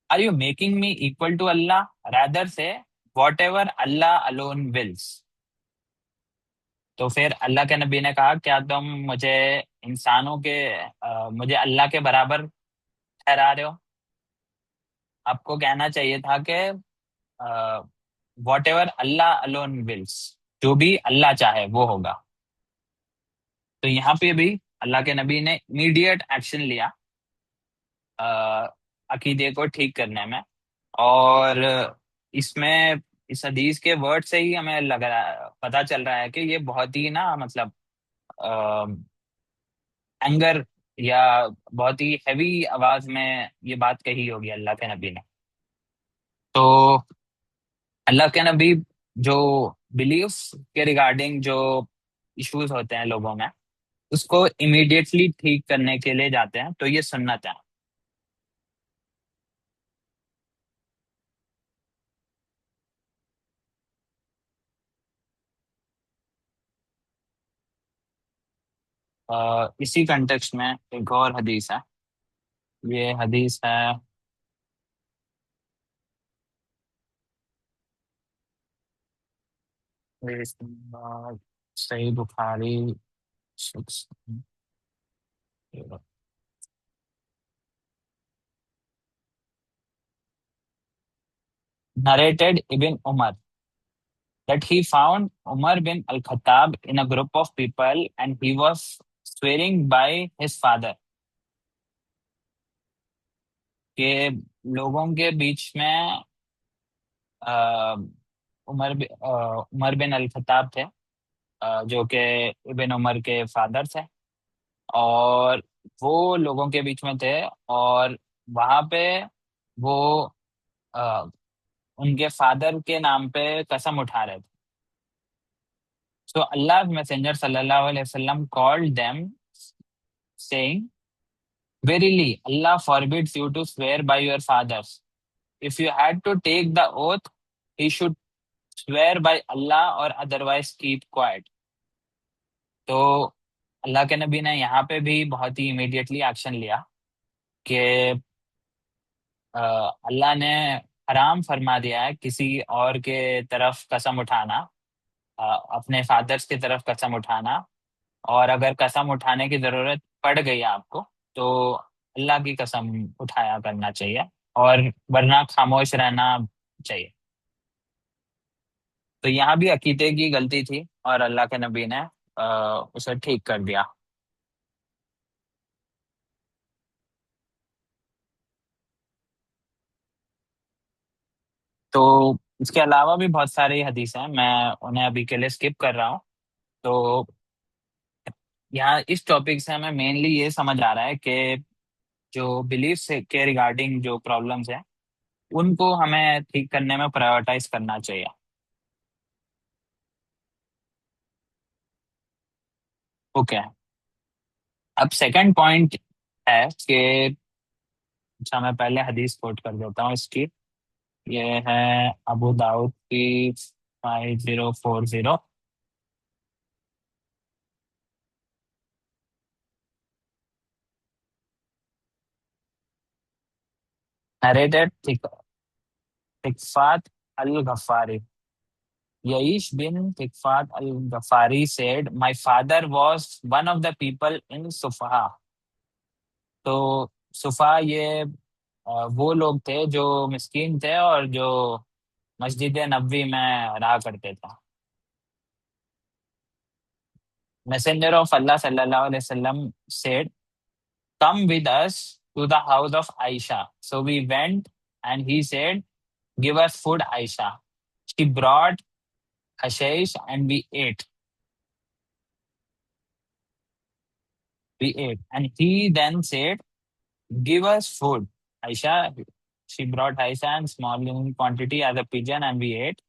are you making me equal to Allah, rather say whatever Allah alone wills. तो फिर अल्लाह के नबी ने कहा, क्या तुम मुझे इंसानों के मुझे अल्लाह के बराबर ठहरा रहे हो? आपको कहना चाहिए था कि whatever Allah alone wills, जो भी अल्लाह चाहे वो होगा. तो यहाँ पे भी अल्लाह के नबी ने इमीडिएट एक्शन लिया अ, अकीदे को ठीक करने में. और इसमें इस हदीस के वर्ड से ही हमें लग रहा पता चल रहा है कि ये बहुत ही ना, मतलब एंगर या बहुत ही हैवी आवाज में ये बात कही होगी अल्लाह के नबी ने. तो अल्लाह के नबी जो बिलीव्स के रिगार्डिंग जो इश्यूज होते हैं लोगों में, उसको इमीडिएटली ठीक करने के लिए जाते हैं. तो ये सुन्नत है. इसी कंटेक्स्ट में एक और हदीस है. ये हदीस है, सही Bukhari 6. Narrated Ibn Umar that he found Umar bin Al-Khattab in a group of people and he was swearing by his father. कि लोगों के बीच में अ, उमर बिन अल खत्ताब थे, जो कि इब्न उमर के फादर थे। और वो लोगों के बीच में थे, और वहां पे वो अ, उनके फादर के नाम पे कसम उठा रहे थे। सो अल्लाह मैसेंजर सल्लल्लाहु अलैहि वसल्लम called them saying, verily Allah forbids you to swear by your fathers. If you had to take the oath, he should swear by Allah or otherwise keep quiet. तो अल्लाह के नबी ने यहाँ पे भी बहुत ही इमीडिएटली एक्शन लिया कि अ, अल्लाह ने हराम फरमा दिया है किसी और के तरफ कसम उठाना, अ, अपने फादर्स की तरफ कसम उठाना। और अगर कसम उठाने की जरूरत पड़ गई आपको, तो अल्लाह की कसम उठाया करना चाहिए, और वरना खामोश रहना चाहिए। तो यहाँ भी अकीदे की गलती थी, और अल्लाह के नबी ने उसे ठीक कर दिया। तो इसके अलावा भी बहुत सारी हदीस हैं, मैं उन्हें अभी के लिए स्किप कर रहा हूँ। तो यहाँ इस टॉपिक से हमें मेनली ये समझ आ रहा है कि जो बिलीफ से के रिगार्डिंग जो प्रॉब्लम्स हैं, उनको हमें ठीक करने में प्रायोरिटाइज करना चाहिए। ओके। अब सेकंड पॉइंट है कि, अच्छा मैं पहले हदीस कोट कर देता हूँ इसकी। ये है अबू दाऊद की 5040, narrated तिकफात Al Ghafari. Yaish bin Tikfat al-Ghaffari said, my father was one of the people in Sufaha. तो सुफा ये वो लोग थे जो मिस्कीन थे और जो मस्जिद नबवी में रहा करते थे। मैसेंजर ऑफ अल्लाह सल्लल्लाहु अलैहि वसल्लम said, come with us to the house of Aisha. So we went, and he said, give us food, Aisha. She brought hashish and we ate. We ate. And he then said, give us food, Aisha. She brought Aisha in small in quantity as a pigeon, and we ate.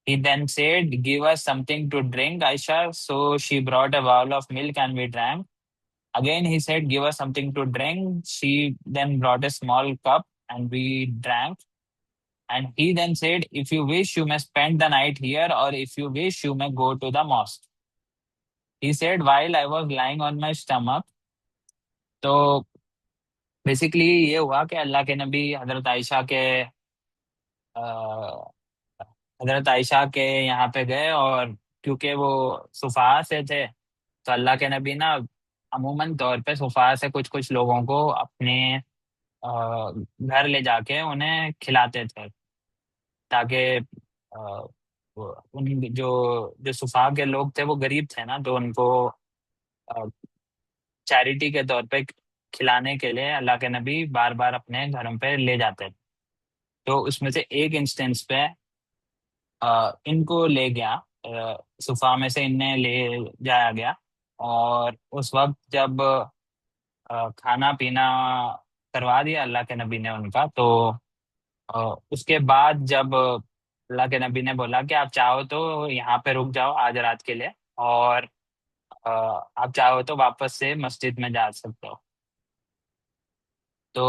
He then said, give us something to drink, Aisha. So she brought a bowl of milk and we drank. Again, he said, give us something to drink. She then brought a small cup and we drank. And he then said, if you wish, you may spend the night here, or if you wish, you may go to the mosque. He said, while I was lying on my stomach, तो basically ये हुआ कि अल्लाह के नबी अ, हजरत आयशा के यहाँ पे गए, और क्योंकि वो सुफा से थे, तो अल्लाह के नबी ना अमूमन तौर पे सुफा से कुछ कुछ लोगों को अपने घर ले जाके उन्हें खिलाते थे, ताकि अ, उन जो जो सुफा के लोग थे वो गरीब थे ना, तो उनको चैरिटी के तौर पे खिलाने के लिए अल्लाह के नबी बार बार अपने घरों पे ले जाते थे। तो उसमें से एक इंस्टेंस पे इनको ले गया, सुफा में से इन्हें ले जाया गया। और उस वक्त जब खाना पीना करवा दिया अल्लाह के नबी ने उनका, तो उसके बाद जब अल्लाह के नबी ने बोला कि आप चाहो तो यहाँ पे रुक जाओ आज रात के लिए, और आप चाहो तो वापस से मस्जिद में जा सकते हो। तो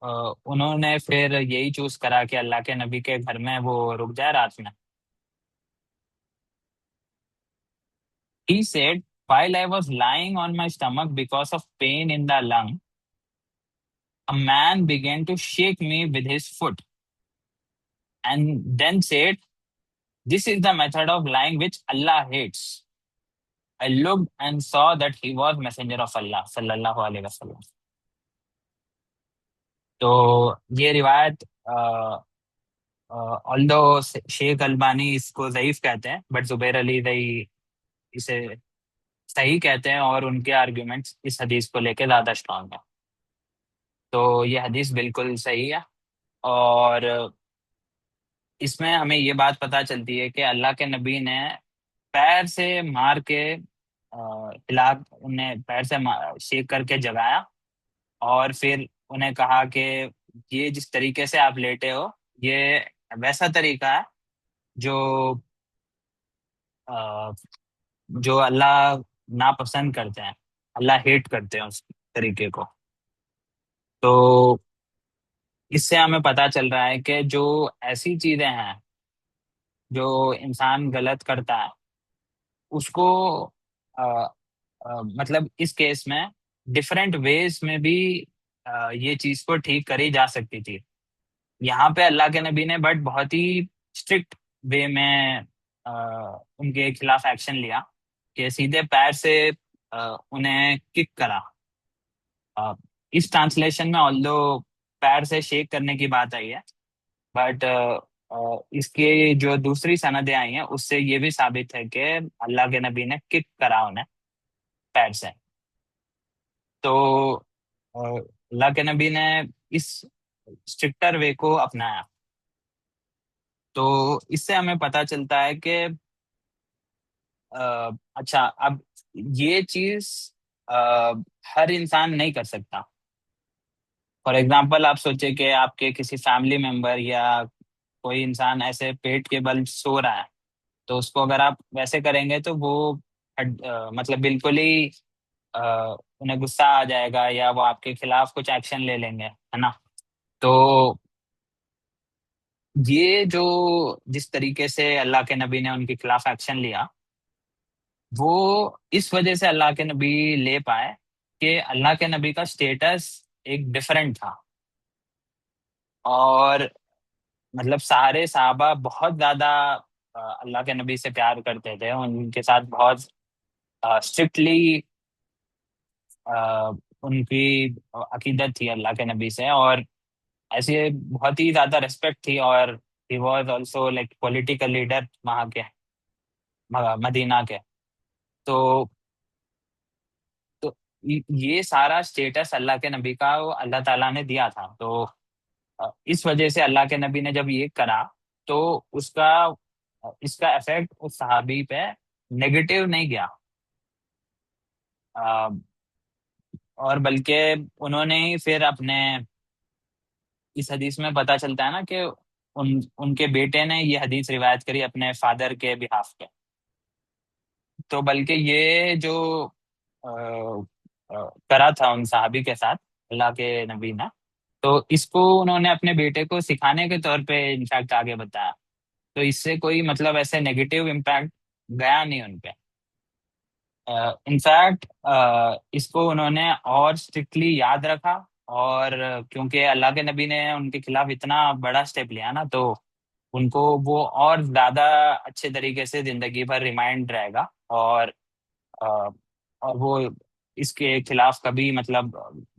अ, उन्होंने फिर यही चूज करा कि अल्लाह के नबी के घर में वो रुक जाए रात में। He said, while I was lying on my stomach because of pain in the lung, a man began to shake me with his foot and then said, this is the method of lying which Allah hates. I looked and saw that he was messenger of Allah sallallahu alaihi wasallam. तो ये रिवायत although Sheikh Albany इसको ज़ईफ कहते हैं, but Zubair Ali रही इसे सही कहते हैं, और उनके आर्ग्यूमेंट्स इस हदीस को लेके ज्यादा स्ट्रांग है। तो ये हदीस बिल्कुल सही है। और इसमें हमें ये बात पता चलती है कि अल्लाह के नबी ने पैर से मार के हिला, उन्हें पैर से शेक करके जगाया, और फिर उन्हें कहा कि ये जिस तरीके से आप लेटे हो, ये वैसा तरीका है जो अ, जो अल्लाह नापसंद करते हैं, अल्लाह हेट करते हैं उस तरीके को। तो इससे हमें पता चल रहा है कि जो ऐसी चीजें हैं जो इंसान गलत करता है, उसको अ, मतलब इस केस में डिफरेंट वेज में भी ये चीज को ठीक करी जा सकती थी। यहाँ पे अल्लाह के नबी ने बट बहुत ही स्ट्रिक्ट वे में अ, उनके खिलाफ एक्शन लिया, कि सीधे पैर से उन्हें किक करा। अ, इस ट्रांसलेशन में ऑल्दो पैर से शेक करने की बात आई है, बट इसकी जो दूसरी सनदें आई हैं उससे ये भी साबित है कि अल्लाह के नबी ने किक करा उन्हें पैर से। तो अल्लाह के नबी ने इस स्ट्रिक्टर वे को अपनाया। तो इससे हमें पता चलता है कि अच्छा, अब ये चीज अ, हर इंसान नहीं कर सकता। फॉर एग्जाम्पल, आप सोचे कि आपके किसी फैमिली मेंबर या कोई इंसान ऐसे पेट के बल सो रहा है, तो उसको अगर आप वैसे करेंगे तो वो मतलब बिल्कुल ही उन्हें गुस्सा आ जाएगा, या वो आपके खिलाफ कुछ एक्शन ले लेंगे, है ना। तो ये जो जिस तरीके से अल्लाह के नबी ने उनके खिलाफ एक्शन लिया, वो इस वजह से अल्लाह के नबी ले पाए कि अल्लाह के नबी का स्टेटस एक डिफरेंट था। और मतलब सारे साहबा बहुत ज्यादा अल्लाह के नबी से प्यार करते थे, उनके साथ बहुत स्ट्रिक्टली उनकी अकीदत थी अल्लाह के नबी से, और ऐसे बहुत ही ज्यादा रिस्पेक्ट थी। और he was also like political leader वहाँ के, मदीना के। तो तो ये सारा स्टेटस अल्लाह के नबी का वो अल्लाह ताला ने दिया था। तो इस वजह से अल्लाह के नबी ने जब ये करा, तो उसका इसका इफेक्ट उस सहाबी पे नेगेटिव नहीं गया। अ, और बल्कि उन्होंने ही फिर अपने, इस हदीस में पता चलता है ना कि उनके बेटे ने ये हदीस रिवायत करी अपने फादर के बिहाफ पे। तो बल्कि ये जो अ, करा था उन साहबी के साथ अल्लाह के नबी ने, तो इसको उन्होंने अपने बेटे को सिखाने के तौर पे इनफैक्ट आगे बताया। तो इससे कोई मतलब ऐसे नेगेटिव इम्पैक्ट गया नहीं उनपे। इनफैक्ट इसको उन्होंने और स्ट्रिक्टली याद रखा। और क्योंकि अल्लाह के नबी ने उनके खिलाफ इतना बड़ा स्टेप लिया ना, तो उनको वो और ज्यादा अच्छे तरीके से जिंदगी भर रिमाइंड रहेगा। अ, और वो इसके खिलाफ कभी मतलब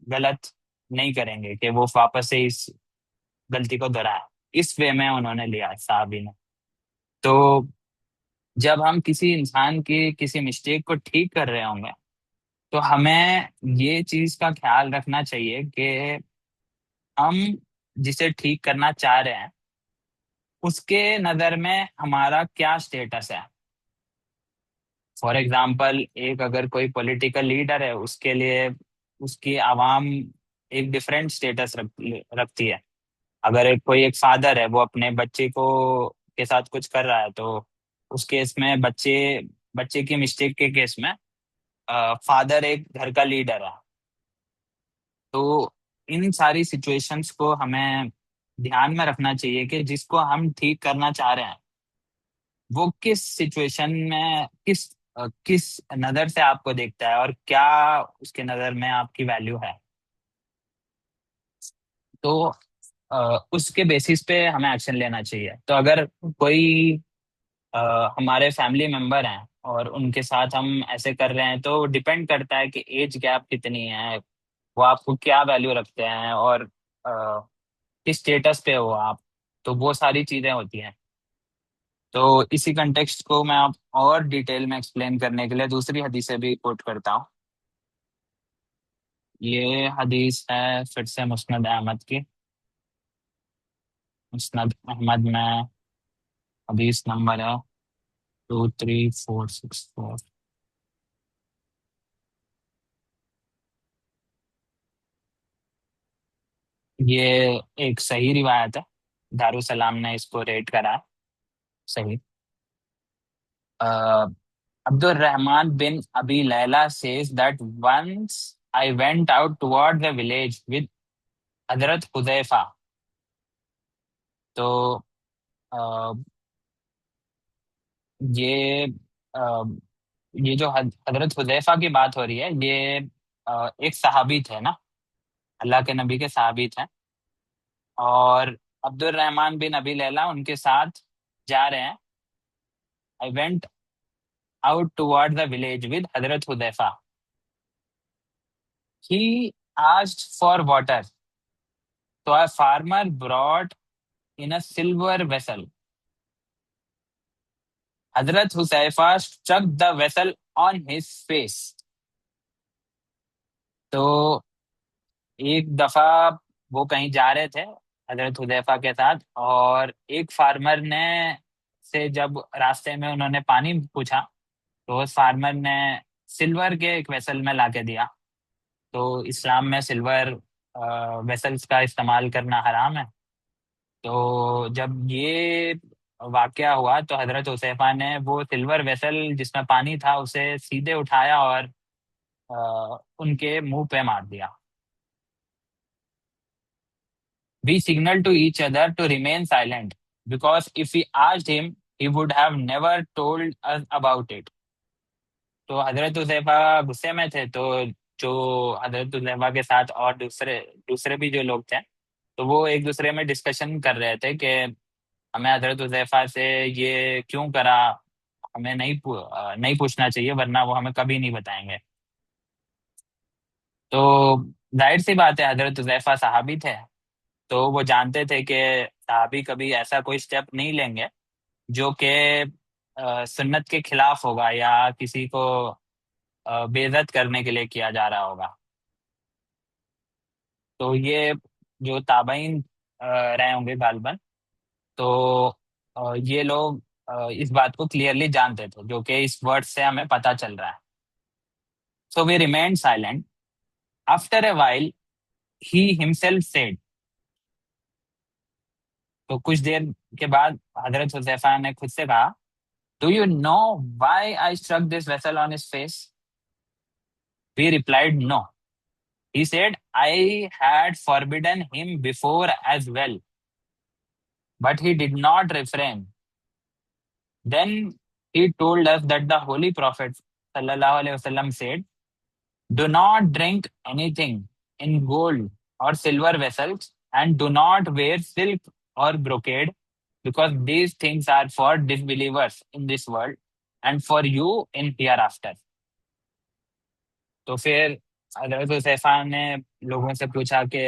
गलत नहीं करेंगे कि वो वापस से इस गलती को दोहराए। इस वे में उन्होंने लिया साहबी ने। तो जब हम किसी इंसान की किसी मिस्टेक को ठीक कर रहे होंगे, तो हमें ये चीज का ख्याल रखना चाहिए कि हम जिसे ठीक करना चाह रहे हैं, उसके नजर में हमारा क्या स्टेटस है। फॉर एग्जाम्पल, एक अगर कोई पॉलिटिकल लीडर है, उसके लिए उसकी आवाम एक डिफरेंट स्टेटस रखती है। अगर कोई एक फादर है, वो अपने बच्चे को के साथ कुछ कर रहा है, तो उस केस में बच्चे बच्चे की मिस्टेक के केस में फादर एक घर का लीडर है। तो इन सारी सिचुएशंस को हमें ध्यान में रखना चाहिए कि जिसको हम ठीक करना चाह रहे हैं, वो किस सिचुएशन में किस नजर से आपको देखता है, और क्या उसके नजर में आपकी वैल्यू है। तो उसके बेसिस पे हमें एक्शन लेना चाहिए। तो अगर कोई हमारे फैमिली मेंबर हैं और उनके साथ हम ऐसे कर रहे हैं, तो डिपेंड करता है कि एज गैप कितनी है, वो आपको क्या वैल्यू रखते हैं, और किस स्टेटस पे हो आप। तो वो सारी चीजें होती हैं। तो इसी कंटेक्स्ट को मैं आप और डिटेल में एक्सप्लेन करने के लिए दूसरी हदीसें भी कोट करता हूँ। ये हदीस है फिर से मुस्नद अहमद की। मुस्नद अहमद में हदीस नंबर है 23464। ये एक सही रिवायत है। दारुसलाम ने इसको रेट करा है सही। अब्दुल रहमान बिन अबी Laila says that once I went out toward the village with Hazrat Hudhaifa. तो अ, ये अ, ये जो हजरत हुदैफा की बात हो रही है, ये एक सहाबी थे ना, अल्लाह के नबी के सहाबी थे। और अब्दुल रहमान बिन अबी लैला उनके साथ जा रहे हैं। I went out toward the village with Hazrat Hudhaifa. He asked for water. So a farmer brought in a silver vessel. Hazrat Hudhaifa struck the vessel on his face. तो एक दफा वो कहीं जा रहे थे हजरत हुदैफा के साथ, और एक फार्मर ने से जब रास्ते में उन्होंने पानी पूछा, तो उस फार्मर ने सिल्वर के एक वेसल में लाके दिया। तो इस्लाम में सिल्वर वेसल्स का इस्तेमाल करना हराम है। तो जब ये वाकया हुआ तो हजरत हुसैफा ने वो सिल्वर वेसल जिसमें पानी था उसे सीधे उठाया और उनके मुंह पे मार दिया। We signal to each other to remain silent because if we asked him he would have never told us about it. तो हजरत हुसैफा गुस्से में थे। तो जो हजरत हुसैफा के साथ और दूसरे दूसरे भी जो लोग थे, तो वो एक दूसरे में डिस्कशन कर रहे थे कि हमें हजरत हुज़ैफा से ये क्यों करा, हमें नहीं पूछना चाहिए, वरना वो हमें कभी नहीं बताएंगे। तो जाहिर सी बात है, हजरत हुज़ैफा सहाबी थे। तो वो जानते थे कि सहाबी कभी ऐसा कोई स्टेप नहीं लेंगे जो कि सुन्नत के खिलाफ होगा या किसी को बेइज्जत करने के लिए किया जा रहा होगा। तो ये जो ताबईन रहे होंगे गालिबन, तो ये लोग इस बात को क्लियरली जानते थे, जो कि इस वर्ड से हमें पता चल रहा है। So we remain silent. After a while he himself said. तो कुछ देर के बाद हजरत हुज़ैफा ने खुद से कहा, do you know why I struck this vessel on his face? We replied no. He said I had forbidden him before as well, but he did not refrain. Then he told us that the holy prophet sallallahu alaihi wasallam said, do not drink anything in gold or silver vessels, and do not wear silk or brocade, because these things are for disbelievers in this world and for you in hereafter. तो फिर हजरत हुज़ैफा ने लोगों से पूछा कि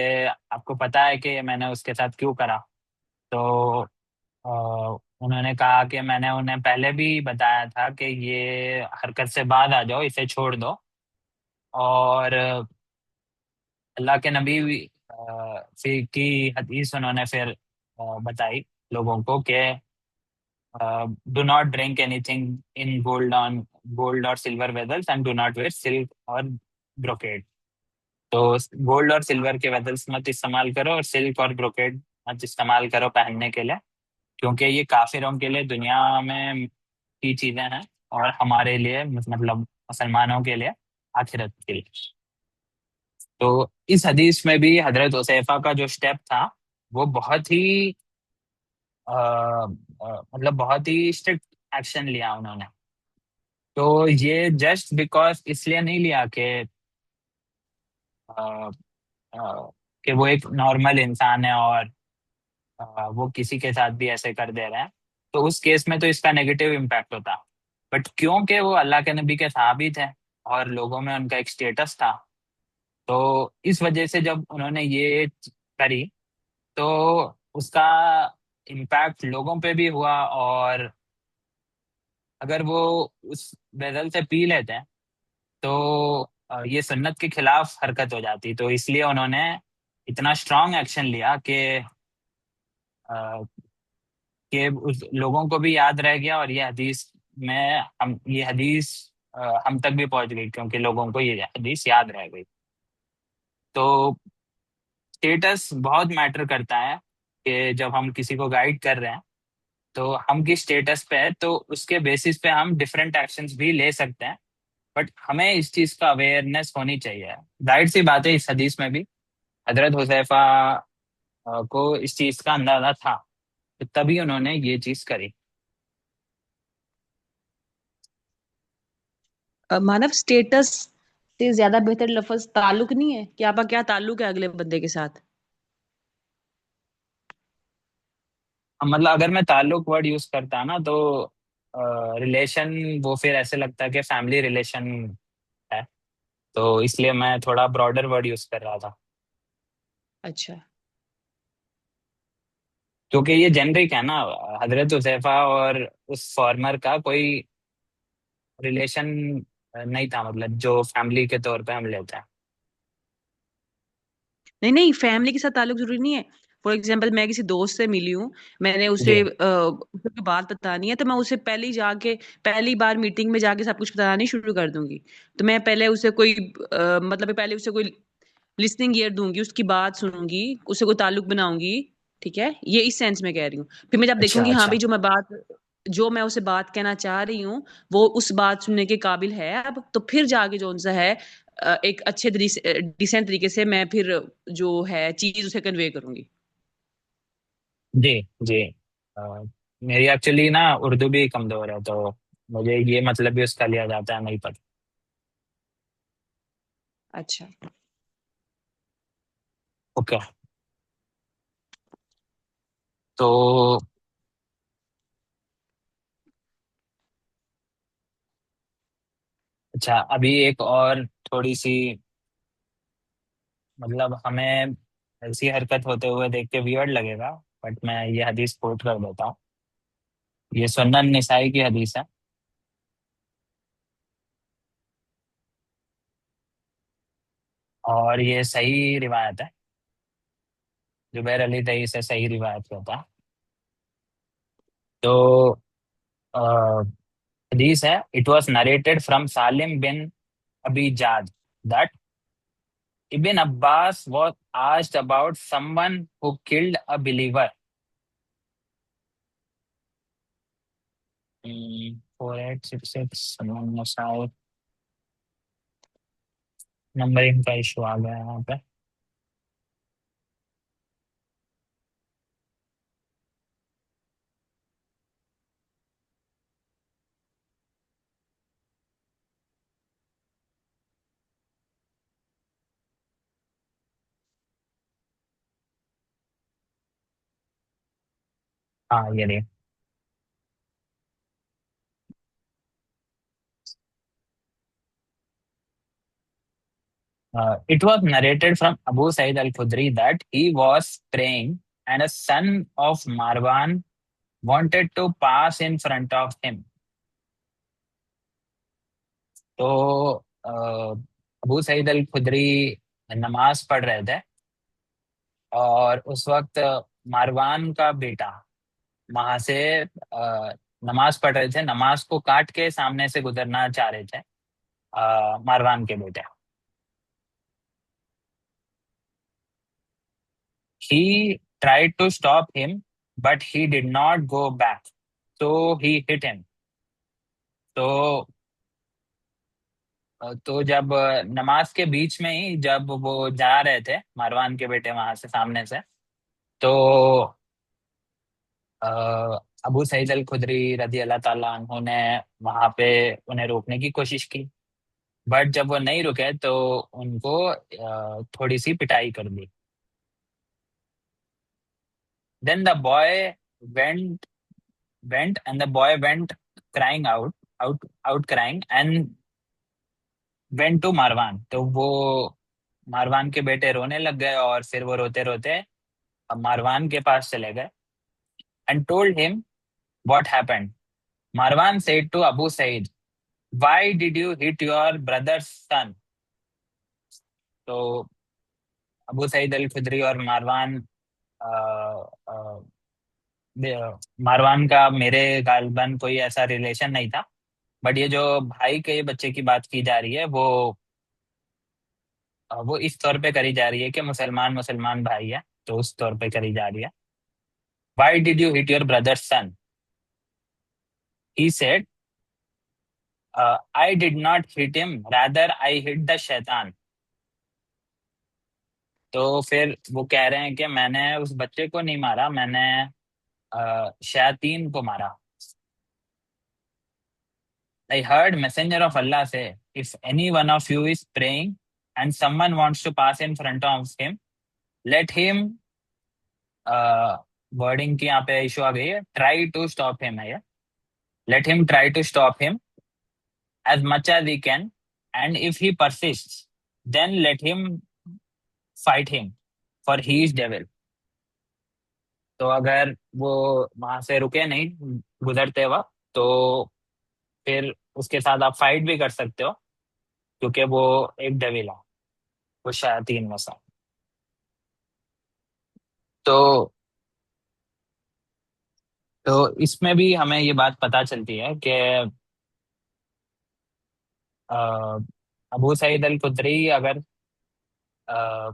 आपको पता है कि मैंने उसके साथ क्यों करा? तो अ, उन्होंने कहा कि मैंने उन्हें पहले भी बताया था कि ये हरकत से बाज आ जाओ, इसे छोड़ दो। और अल्लाह के नबी फिर की हदीस उन्होंने फिर बताई लोगों को कि do not drink anything in gold और silver vessels, and do not wear silk और ब्रोकेड। तो गोल्ड और सिल्वर के वेजल्स मत इस्तेमाल करो, और सिल्क और ब्रोकेड मत इस्तेमाल करो पहनने के लिए, क्योंकि ये काफिरों के लिए दुनिया में की चीजें हैं, और हमारे लिए मतलब मुसलमानों के लिए आखिरत के लिए। तो इस हदीस में भी हजरत हुसैफा का जो स्टेप था, वो बहुत ही मतलब बहुत ही स्ट्रिक्ट एक्शन लिया उन्होंने। तो ये जस्ट बिकॉज इसलिए नहीं लिया अ, अ, कि वो एक नॉर्मल इंसान है और वो किसी के साथ भी ऐसे कर दे रहे हैं, तो उस केस में तो इसका नेगेटिव इम्पैक्ट होता। बट क्योंकि वो अल्लाह के नबी के सहाबी थे और लोगों में उनका एक स्टेटस था, तो इस वजह से जब उन्होंने ये करी, तो उसका इम्पैक्ट लोगों पे भी हुआ। और अगर वो उस बेदल से पी लेते हैं, तो ये सुन्नत के खिलाफ हरकत हो जाती, तो इसलिए उन्होंने इतना स्ट्रांग एक्शन लिया कि उस लोगों को भी याद रह गया, और ये हदीस में हम ये हदीस हम तक भी पहुंच गई क्योंकि लोगों को ये हदीस याद रह गई। तो स्टेटस बहुत मैटर करता है कि जब हम किसी को गाइड कर रहे हैं तो हम किस स्टेटस पे है, तो उसके बेसिस पे हम डिफरेंट एक्शंस भी ले सकते हैं। बट हमें इस चीज का अवेयरनेस होनी चाहिए। जाहिर सी बात है, इस हदीस में भी हजरत हुजैफा को इस चीज का अंदाजा था, तो तभी उन्होंने ये चीज करी। मानव, स्टेटस से ज्यादा बेहतर लफ्ज ताल्लुक नहीं है कि आपका क्या ताल्लुक है अगले बंदे के साथ? अब मतलब अगर मैं ताल्लुक वर्ड यूज करता ना तो रिलेशन, वो फिर ऐसे लगता है कि फैमिली रिलेशन है, तो इसलिए मैं थोड़ा ब्रॉडर वर्ड यूज कर रहा था। अच्छा। क्योंकि ये जेनरिक है ना, हजरत हुजैफा और उस फॉर्मर का कोई रिलेशन नहीं था, मतलब जो फैमिली के तौर पे हम लेते हैं। नहीं नहीं, फैमिली के साथ ताल्लुक जरूरी नहीं है। फॉर एग्जाम्पल, मैं किसी दोस्त से मिली हूँ, मैंने जी। उसे कोई बात बतानी है, तो मैं उसे पहले ही जाके, पहली बार मीटिंग में जाके सब कुछ बताना नहीं शुरू कर दूंगी। तो मैं पहले उसे कोई मतलब पहले उसे कोई लिसनिंग ईयर दूंगी, उसकी बात सुनूंगी, उससे कोई ताल्लुक बनाऊंगी। ठीक है, ये इस सेंस में कह रही हूँ। फिर मैं जब अच्छा देखूंगी हाँ अच्छा। भाई, जो मैं उसे बात कहना चाह रही हूँ वो उस बात सुनने के काबिल है अब, तो फिर जाके जो उनसा है एक अच्छे डिसेंट तरीके से मैं फिर जो है चीज उसे कन्वे करूंगी। जी जी। अ, मेरी एक्चुअली ना उर्दू भी कमजोर है, तो मुझे ये मतलब भी उसका लिया जाता है नहीं पता। अच्छा। ओके। तो अच्छा, अभी एक और थोड़ी सी, मतलब हमें ऐसी हरकत होते हुए देख के वियर्ड लगेगा, बट मैं ये हदीस कोट कर देता हूँ। ये सुनन निसाई की हदीस है, और ये सही रिवायत है। जुबैर अली तई से सही रिवायत होता है। तो अ, हदीस है, इट वॉज नरेटेड फ्रॉम सालिम बिन अबी जाद that Ibn Abbas was asked about someone who killed a believer. 4866 numbering का इशू आ गया यहाँ पे। हाँ ये रही। It was narrated from Abu Sa'id al-Khudri that he was praying and a son of Marwan wanted to pass in front of him. तो Abu Saeed अल खुदरी नमाज पढ़ रहे थे, और उस वक्त मारवान का बेटा वहां से नमाज पढ़ रहे थे, नमाज को काट के सामने से गुजरना चाह रहे थे मारवान के बेटे। He tried to stop him but he did not go back, so he hit him. तो तो जब नमाज के बीच में ही जब वो जा रहे थे मारवान के बेटे वहां से सामने से, तो अ, अबू सईद अल खुदरी रदी अल्लाह ताला अन्हु ने वहां पे उन्हें रोकने की कोशिश की। बट जब वो नहीं रुके तो उनको थोड़ी सी पिटाई कर दी। Then the boy went went and the boy went crying out crying and went to Marwan. तो वो मारवान के बेटे रोने लग गए, और फिर वो रोते रोते मारवान के पास चले गए and told him what happened. Marwan said to Abu Saeed, why did you hit your brother's son? तो अबू सईद अल खुदरी और मारवान, अ, अ, मारवान का मेरे गालबन कोई ऐसा रिलेशन नहीं था। बट ये जो भाई के बच्चे की बात की जा रही है, वो इस तौर पे करी जा रही है कि मुसलमान मुसलमान भाई है, तो उस तौर पे करी जा रही है। Why did you hit your brother's son? He said, I did not hit him, rather I hit the शैतान। तो फिर वो कह रहे हैं कि मैंने उस बच्चे को नहीं मारा, मैंने शैतान को मारा। I heard messenger of Allah say, if any one of you is praying and someone wants to pass in front of him, let him, wording की यहाँ पे इशू आ गई है, ट्राई टू स्टॉप हिम है ये, let him try to stop him as much as he can, and if he persists, then let him fight him, for he is devil. तो अगर वो वहां से रुके नहीं गुजरते वक्त, तो फिर उसके साथ आप फाइट भी कर सकते हो, क्योंकि वो एक डेविल है, वो शयातीन में से। तो तो इसमें भी हमें ये बात पता चलती है कि अ, अबू सईद अल खुदरी अगर अ,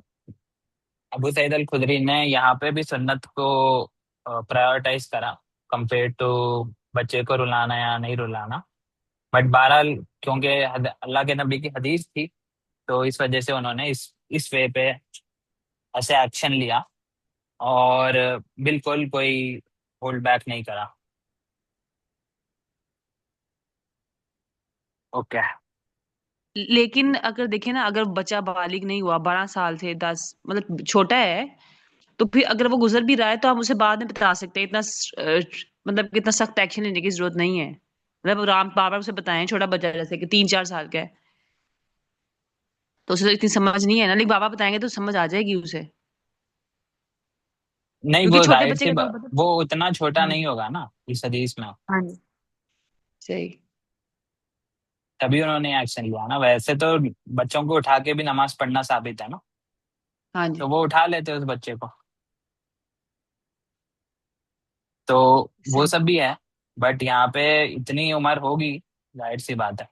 अबू सईद अल खुदरी ने यहाँ पे भी सुन्नत को प्रायोरिटाइज करा, कंपेयर टू बच्चे को रुलाना या नहीं रुलाना। बट बहरहाल, क्योंकि अल्लाह के नबी की हदीस थी, तो इस वजह से उन्होंने इस वे पे ऐसे एक्शन लिया, और बिल्कुल कोई होल्ड बैक नहीं करा। ओके। लेकिन अगर देखें ना, अगर बच्चा बालिग नहीं हुआ, 12 साल से 10 मतलब छोटा है, तो फिर अगर वो गुजर भी रहा है तो हम उसे बाद में बता सकते हैं। मतलब इतना सख्त एक्शन लेने की जरूरत नहीं है। मतलब राम बाबा उसे बताएं, छोटा बच्चा जैसे कि 3-4 साल का है, तो उसे तो इतनी समझ नहीं है ना, लेकिन बाबा बताएंगे तो समझ आ जाएगी उसे। नहीं, क्योंकि वो छोटे जाहिर बच्चे सी का तुम्हें पता। वो उतना छोटा हाँ। नहीं होगा ना इस हदीस में, हाँ जी। सही। तभी उन्होंने एक्शन लिया ना। वैसे तो बच्चों को उठा के भी नमाज पढ़ना साबित है ना, हाँ तो जी। वो उठा लेते उस बच्चे को। तो वो सही। सब भी है, बट यहाँ पे इतनी उम्र होगी, जाहिर सी बात है।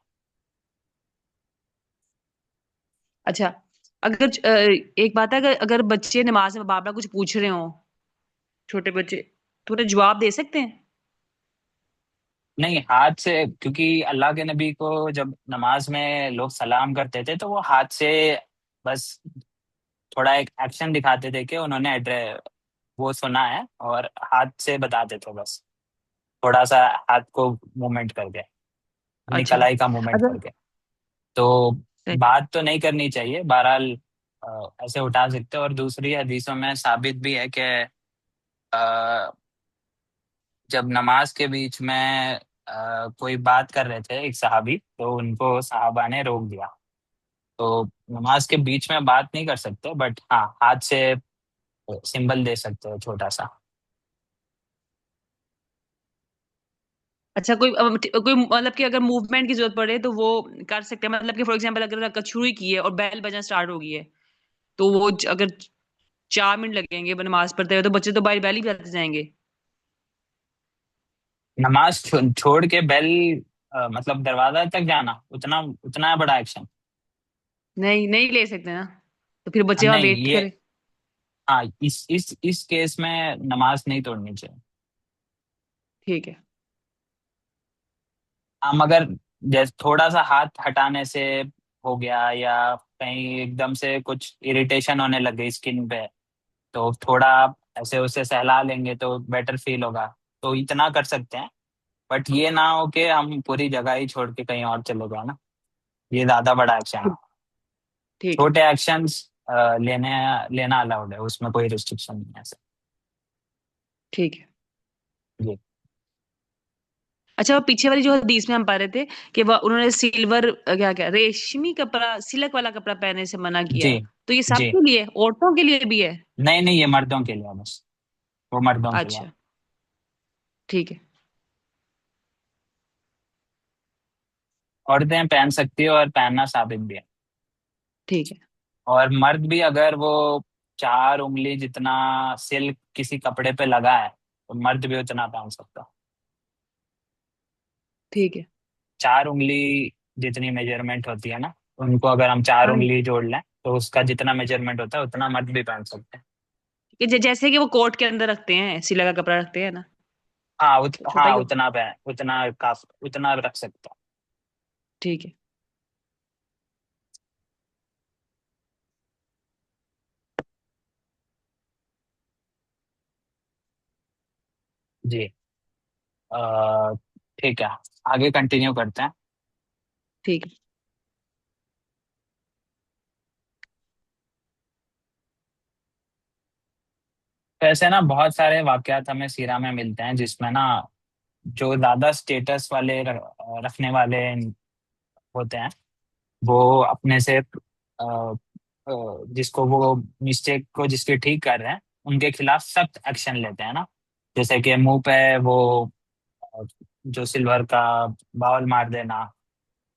अच्छा, अगर एक बात है, अगर अगर बच्चे नमाज में बार बार कुछ पूछ रहे हो, छोटे बच्चे, तो उन्हें जवाब दे सकते हैं। नहीं, हाथ से, क्योंकि अल्लाह के नबी को जब नमाज में लोग सलाम करते थे, तो वो हाथ से बस थोड़ा एक एक्शन दिखाते थे कि उन्होंने एड्रेस वो सुना है, और हाथ से बताते थे बस, थोड़ा सा हाथ को मूवमेंट करके, अपनी अच्छा। कलाई का मूवमेंट अगर करके। तो सही। बात तो नहीं करनी चाहिए बहरहाल, ऐसे उठा सकते हो। और दूसरी हदीसों में साबित भी है कि जब नमाज के बीच में कोई बात कर रहे थे एक सहाबी, तो उनको सहाबा ने रोक दिया। तो नमाज के बीच में बात नहीं कर सकते, बट हाँ, हाथ से सिंबल दे सकते हो छोटा सा। अच्छा, कोई मतलब कि अगर मूवमेंट की जरूरत पड़े तो वो कर सकते हैं। मतलब कि फॉर एग्जांपल अगर रकत शुरू ही की है और बेल बजना स्टार्ट हो गई है, तो वो अगर 4 मिनट लगेंगे नमाज पढ़ते हुए, तो बच्चे तो बारी बैल ही बजाते जाएंगे। नमाज छोड़ के बेल, मतलब दरवाजा तक जाना, उतना उतना बड़ा एक्शन? नहीं, नहीं ले सकते ना, तो फिर बच्चे वहां नहीं, वेट ये, करे। हाँ, इस केस में नमाज नहीं तोड़नी चाहिए। ठीक है। हम अगर जैसे थोड़ा सा हाथ हटाने से हो गया, या कहीं एकदम से कुछ इरिटेशन होने लग गई स्किन पे, तो थोड़ा आप ऐसे उसे सहला लेंगे तो बेटर फील होगा, तो इतना कर सकते हैं। बट ये ना हो कि हम पूरी जगह ही छोड़ के कहीं और चले गए ना, ये ज्यादा बड़ा एक्शन है। ठीक है। छोटे एक्शंस लेने लेना अलाउड है, उसमें कोई रिस्ट्रिक्शन नहीं है ऐसे। ठीक है। जी। अच्छा, वो पीछे वाली जो हदीस में हम पा रहे थे कि वो उन्होंने सिल्वर क्या क्या रेशमी कपड़ा, सिल्क वाला कपड़ा पहनने से मना किया जी। है, तो ये जी। सबके लिए, औरतों के लिए भी है? नहीं नहीं, ये मर्दों के लिए है बस, वो मर्दों के लिए है। अच्छा। ठीक है। औरतें पहन सकती है, और पहनना साबित भी है। ठीक है। और मर्द भी अगर वो 4 उंगली जितना सिल्क किसी कपड़े पे लगा है तो मर्द भी उतना पहन सकता। ठीक है। 4 उंगली जितनी मेजरमेंट होती है ना, उनको अगर हम चार हाँ, उंगली जोड़ लें तो उसका जितना मेजरमेंट होता है उतना मर्द भी पहन सकते हैं। कि जैसे कि वो कोट के अंदर रखते हैं, सिला का कपड़ा रखते हैं ना, हाँ छोटा हाँ ही होता है। उतना पे उतना काफ उतना रख सकते हैं। ठीक है। जी। अ, ठीक है, आगे कंटिन्यू करते हैं। ठीक है। तो ऐसे ना बहुत सारे वाकयात हमें सीरा में मिलते हैं जिसमें ना जो ज्यादा स्टेटस वाले रखने वाले होते हैं, वो अपने से जिसको वो मिस्टेक को जिसके ठीक कर रहे हैं उनके खिलाफ सख्त एक्शन लेते हैं ना। जैसे कि मुंह पे वो अ, जो सिल्वर का बाउल मार देना,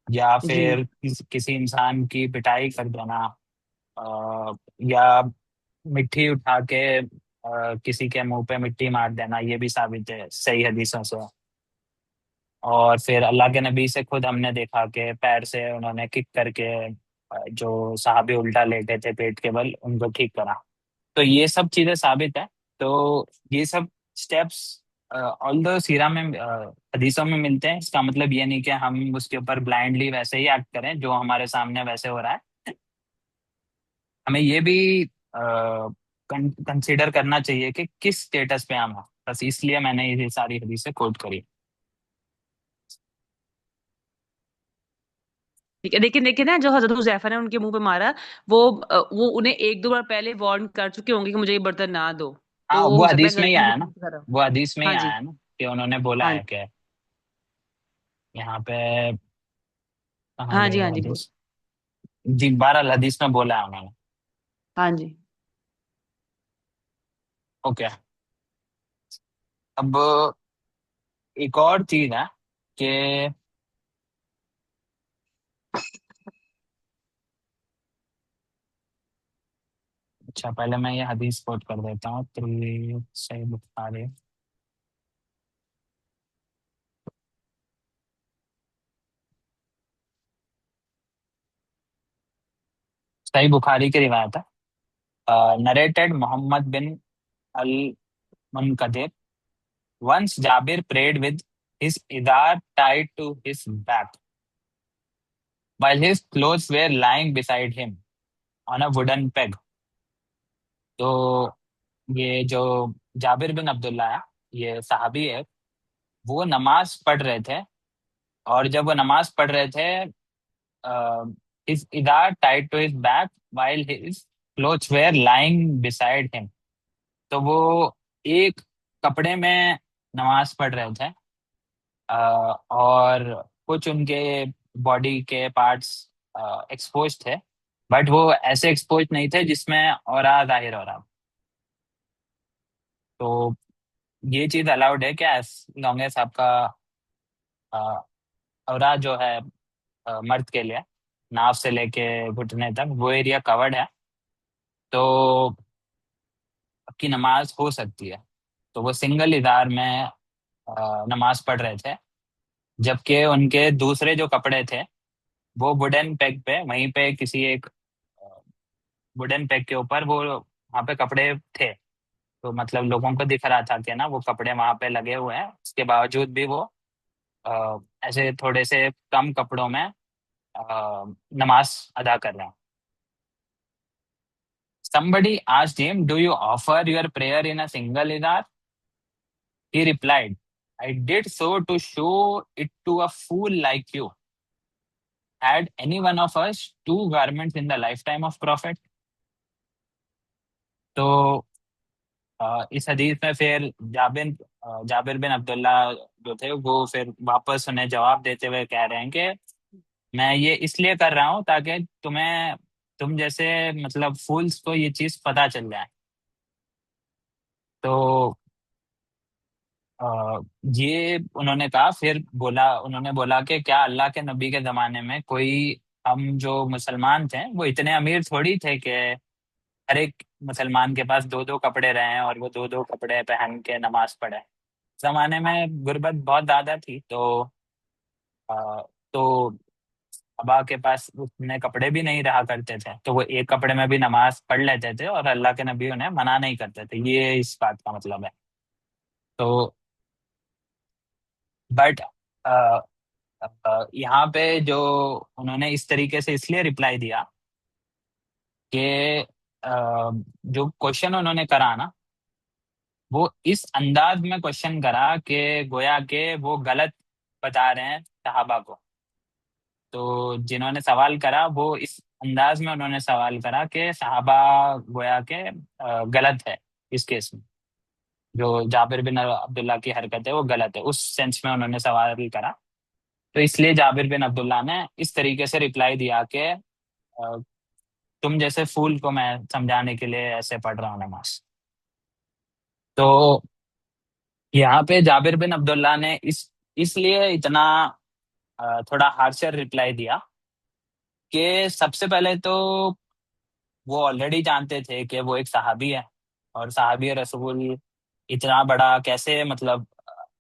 या जी। फिर किसी इंसान की पिटाई कर देना, या मिट्टी उठा के किसी के मुंह पे मिट्टी मार देना, ये भी साबित है सही हदीसों से। और फिर अल्लाह के नबी से खुद हमने देखा कि पैर से उन्होंने किक करके जो साहबी उल्टा लेटे थे पेट के बल उनको ठीक करा। तो ये सब चीजें साबित है। तो ये सब स्टेप्स ऑल्दो सीरा में हदीसों में मिलते हैं, इसका मतलब ये नहीं कि हम उसके ऊपर ब्लाइंडली वैसे ही एक्ट करें जो हमारे सामने वैसे हो रहा है। हमें ये भी कंसिडर करना चाहिए कि किस स्टेटस पे हम हैं। बस इसलिए मैंने ये सारी हदीसें कोट करी। ठीक है, लेकिन लेकिन ना जो हजरत हुजैफा ने उनके मुंह पे मारा, वो उन्हें एक दो बार पहले वार्न कर चुके होंगे कि मुझे ये बर्तन ना दो। तो हाँ वो वो हो सकता है हदीस में ही गलती से आया ना। रिपीट कर रहा हो। वो हदीस में ही हाँ जी। आया ना कि उन्होंने बोला हाँ है कि यहाँ पे, कहाँ हाँ गई जी। हाँ वो जी, बोल। हदीस? जी, 12 हदीस में बोला है उन्होंने। हाँ जी। ओके। अब एक और चीज है कि, अच्छा पहले मैं ये हदीस कोट कर देता हूँ। सही बुखारी, सही बुखारी की रिवायत है। Narrated Mohammad bin Al मुनकदिर, once Jabir prayed with his idar tied to his back while his clothes were lying beside him on a wooden peg। तो ये जो जाबिर बिन अब्दुल्ला है, ये सहाबी है, वो नमाज पढ़ रहे थे। और जब वो नमाज पढ़ रहे थे, his izar tied to his back while his clothes were lying beside him। तो वो एक कपड़े में नमाज पढ़ रहे थे, और कुछ उनके बॉडी के पार्ट्स एक्सपोज थे, बट वो ऐसे एक्सपोज नहीं थे जिसमें ऑरा जाहिर हो रहा। तो ये चीज अलाउड है क्या, एज लॉन्ग एज आपका ऑरा जो है मर्द के लिए नाव से लेके घुटने तक वो एरिया कवर्ड है, तो आपकी नमाज हो सकती है। तो वो सिंगल इदार में नमाज पढ़ रहे थे, जबकि उनके दूसरे जो कपड़े थे वो वुडन पेग पे, वहीं पे किसी एक वुडन पेग के ऊपर वो वहां पे कपड़े थे। तो मतलब लोगों को दिख रहा था कि ना वो कपड़े वहां पे लगे हुए हैं, उसके बावजूद भी वो ऐसे थोड़े से कम कपड़ों में नमाज अदा कर रहे हैं। Somebody asked him, "Do you offer your prayer in a single idar?" He replied, "I did so to show it to a fool like you. Had any one of us two garments in the lifetime of Prophet?" तो इस हदीस में फिर जाबिर बिन अब्दुल्ला जो थे वो फिर वापस उन्हें जवाब देते हुए कह रहे हैं कि मैं ये इसलिए कर रहा हूँ ताकि तुम जैसे मतलब फूल्स को ये चीज पता चल जाए। तो ये उन्होंने कहा, फिर बोला, उन्होंने बोला कि क्या अल्लाह के नबी के जमाने में कोई हम जो मुसलमान थे वो इतने अमीर थोड़ी थे कि हर एक मुसलमान के पास दो दो कपड़े रहे और वो दो दो कपड़े पहन के नमाज पढ़े। जमाने में गुर्बत बहुत ज्यादा थी, तो अबा के पास उतने कपड़े भी नहीं रहा करते थे, तो वो एक कपड़े में भी नमाज पढ़ लेते थे और अल्लाह के नबी उन्हें मना नहीं करते थे। ये इस बात का मतलब है। तो बट यहाँ पे जो उन्होंने इस तरीके से इसलिए रिप्लाई दिया कि जो क्वेश्चन उन्होंने करा ना, वो इस अंदाज में क्वेश्चन करा कि गोया के वो गलत बता रहे हैं सहाबा को। तो जिन्होंने सवाल करा वो इस अंदाज में उन्होंने सवाल करा कि सहाबा गोया के गलत है इस केस में। जो जाबिर बिन अब्दुल्ला की हरकत है वो गलत है, उस सेंस में उन्होंने सवाल करा। तो इसलिए जाबिर बिन अब्दुल्ला ने इस तरीके से रिप्लाई दिया कि तुम जैसे फूल को मैं समझाने के लिए ऐसे पढ़ रहा हूँ नमाज। तो यहाँ पे जाबिर बिन अब्दुल्ला ने इसलिए इतना थोड़ा हार्शर रिप्लाई दिया कि सबसे पहले तो वो ऑलरेडी जानते थे कि वो एक सहाबी है, और सहाबी रसूल इतना बड़ा कैसे, मतलब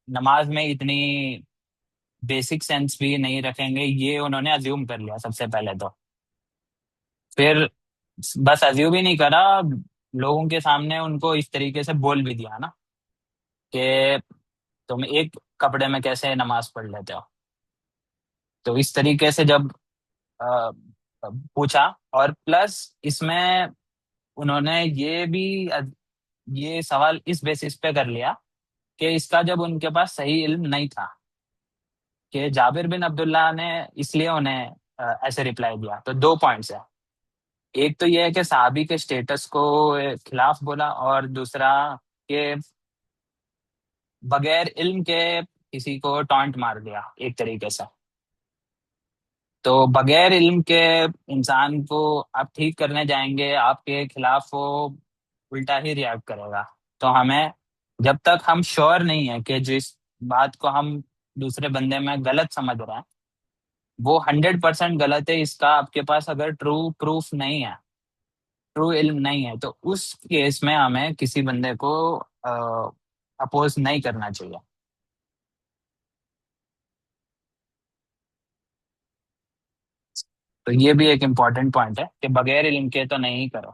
नमाज में इतनी बेसिक सेंस भी नहीं रखेंगे, ये उन्होंने अज्यूम कर लिया सबसे पहले तो। फिर बस अज्यूम ही नहीं करा, लोगों के सामने उनको इस तरीके से बोल भी दिया ना कि तुम एक कपड़े में कैसे नमाज पढ़ लेते हो। तो इस तरीके से जब अ, पूछा, और प्लस इसमें उन्होंने ये सवाल इस बेसिस पे कर लिया कि इसका जब उनके पास सही इल्म नहीं था कि जाबिर बिन अब्दुल्ला ने, इसलिए उन्हें ऐसे रिप्लाई दिया। तो दो पॉइंट्स है, एक तो ये है कि साहबी के स्टेटस को खिलाफ बोला, और दूसरा कि बगैर इल्म के किसी को टॉन्ट मार दिया एक तरीके से। तो बगैर इल्म के इंसान को आप ठीक करने जाएंगे, आपके खिलाफ वो उल्टा ही रिएक्ट करेगा। तो हमें, जब तक हम श्योर नहीं है कि जिस बात को हम दूसरे बंदे में गलत समझ रहे हैं वो 100% गलत है, इसका आपके पास अगर ट्रू प्रूफ नहीं है, ट्रू इल्म नहीं है, तो उस केस में हमें किसी बंदे को अपोज नहीं करना चाहिए। तो ये भी एक इम्पॉर्टेंट पॉइंट है कि बगैर इल्म के तो नहीं करो।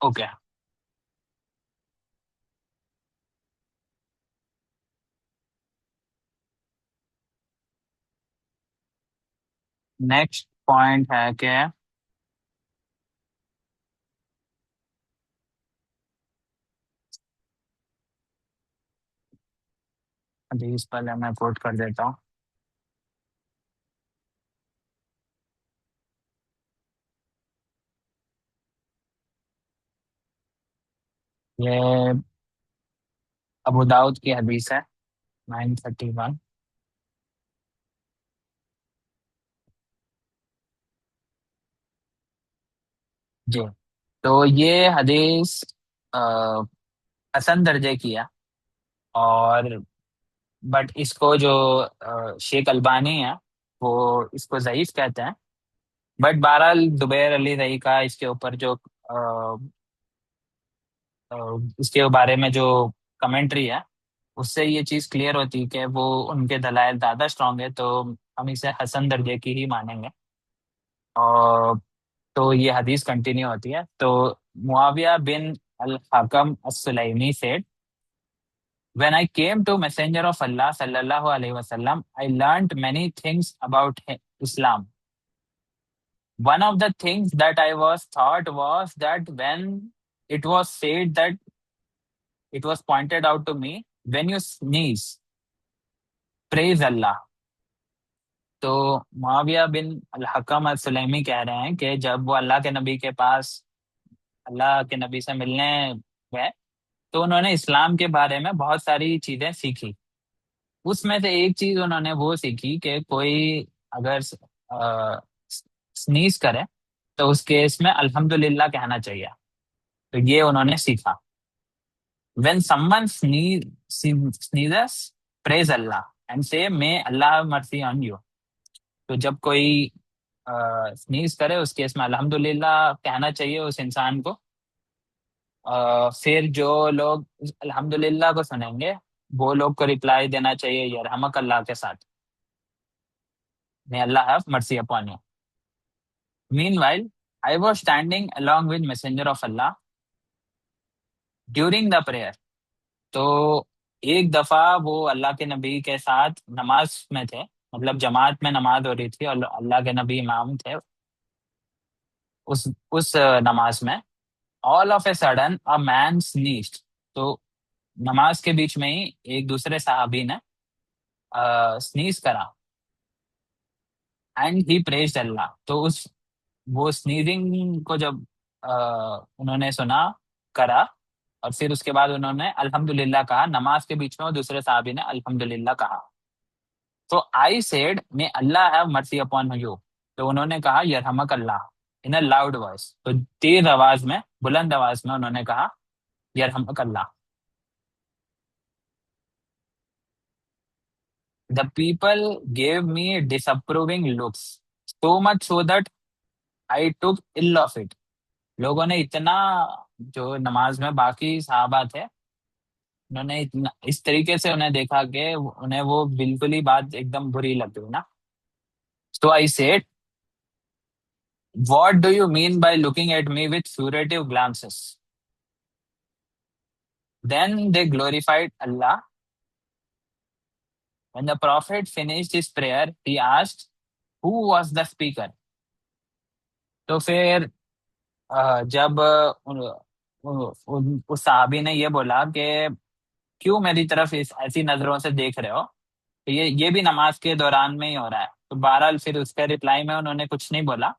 ओके। नेक्स्ट पॉइंट है कि हदीस पहले मैं कोट कर देता हूँ। ये अबू दाऊद की हदीस है, 931। जी। तो ये हदीस अ, हसन दर्जे की है, और बट इसको जो शेख अल्बानी है वो इसको ज़ईफ कहते हैं। बट बहरहाल जुबैर अली रही का इसके ऊपर जो अ, इसके बारे में जो कमेंट्री है, उससे ये चीज़ क्लियर होती है कि वो उनके दलाइल ज़्यादा स्ट्रांग है, तो हम इसे हसन दर्जे की ही मानेंगे। और तो ये हदीस कंटिन्यू होती है। तो मुआविया बिन अल हकम अस्सुलैमी said, when I came to messenger of Allah sallallahu alaihi wasallam, I learned many things about Islam. One of the things that I was taught was that when it was said that it was pointed out to me, when you sneeze, praise Allah. तो मुआविया बिन अल हकम अल सुलैमी कह रहे हैं कि जब वो Allah के नबी के पास, अल्लाह के नबी से मिलने गए, तो उन्होंने इस्लाम के बारे में बहुत सारी चीजें सीखी। उसमें से एक चीज उन्होंने वो सीखी कि कोई अगर स्नीज करे तो उस केस में अल्हम्दुलिल्लाह कहना चाहिए। तो ये उन्होंने सीखा। When someone sneezes, praise Allah. And से मे अल्लाह मर्सी ऑन यू। तो जब कोई स्नीज करे उस केस में अल्हम्दुलिल्लाह कहना चाहिए उस इंसान को। फिर जो लोग उस अल्हम्दुलिल्लाह को सुनेंगे वो लोग को रिप्लाई देना चाहिए यरहमक अल्लाह के साथ, may Allah have mercy upon you. Meanwhile I was standing along with messenger of Allah during the prayer. तो एक दफा वो अल्लाह के नबी के साथ नमाज में थे, मतलब जमात में नमाज हो रही थी और अल्लाह के नबी इमाम थे उस नमाज में। All of a sudden a man sneezed. तो नमाज के बीच में ही एक दूसरे सहाबी ने स्नीज करा। एंड ही प्रेज्ड अल्लाह। तो उस वो स्नीजिंग को जब अ, उन्होंने सुना, करा, और फिर उसके बाद उन्होंने अल्हम्दुलिल्लाह कहा। नमाज के बीच में वो दूसरे साहबी ने अल्हम्दुलिल्लाह कहा। तो I said may Allah have mercy upon you. तो उन्होंने कहा यरहमक अल्लाह इन अ लाउड वॉइस। तो तेज आवाज में, बुलंद आवाज में उन्होंने कहा यरहमक Allah. The people gave me disapproving looks so much so that I took ill of it. लोगों ने इतना, जो नमाज में बाकी साहबा थे, उन्होंने इतना इस तरीके से उन्हें देखा कि उन्हें वो बिल्कुल ही बात एकदम बुरी लग गई ना। So I said what do you mean by looking at me with furtive glances. Then they glorified Allah. When the prophet finished his prayer he asked who was the speaker। तो फिर जब उस साहबी ने ये बोला कि क्यों मेरी तरफ इस ऐसी नजरों से देख रहे हो। तो ये भी नमाज के दौरान में ही हो रहा है। तो बहरहाल फिर उसके रिप्लाई में उन्होंने कुछ नहीं बोला।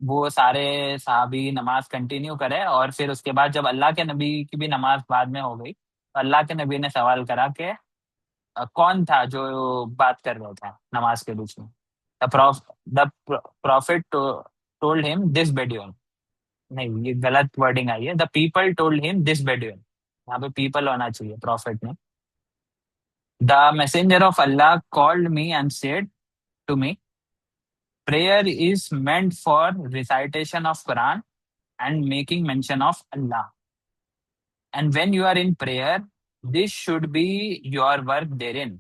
वो सारे साहबी नमाज कंटिन्यू करे, और फिर उसके बाद जब अल्लाह के नबी की भी नमाज बाद में हो गई तो अल्लाह के नबी ने सवाल करा कि कौन था जो बात कर रहा था नमाज के बीच में। The prophet told him this Bedouin. नहीं, ये गलत वर्डिंग आई है। The people told him this Bedouin. यहाँ पे पीपल होना चाहिए प्रॉफिट में। The messenger of Allah called me and said to me prayer is meant for recitation of Quran and making mention of Allah. And when you are in prayer, this should be your work therein.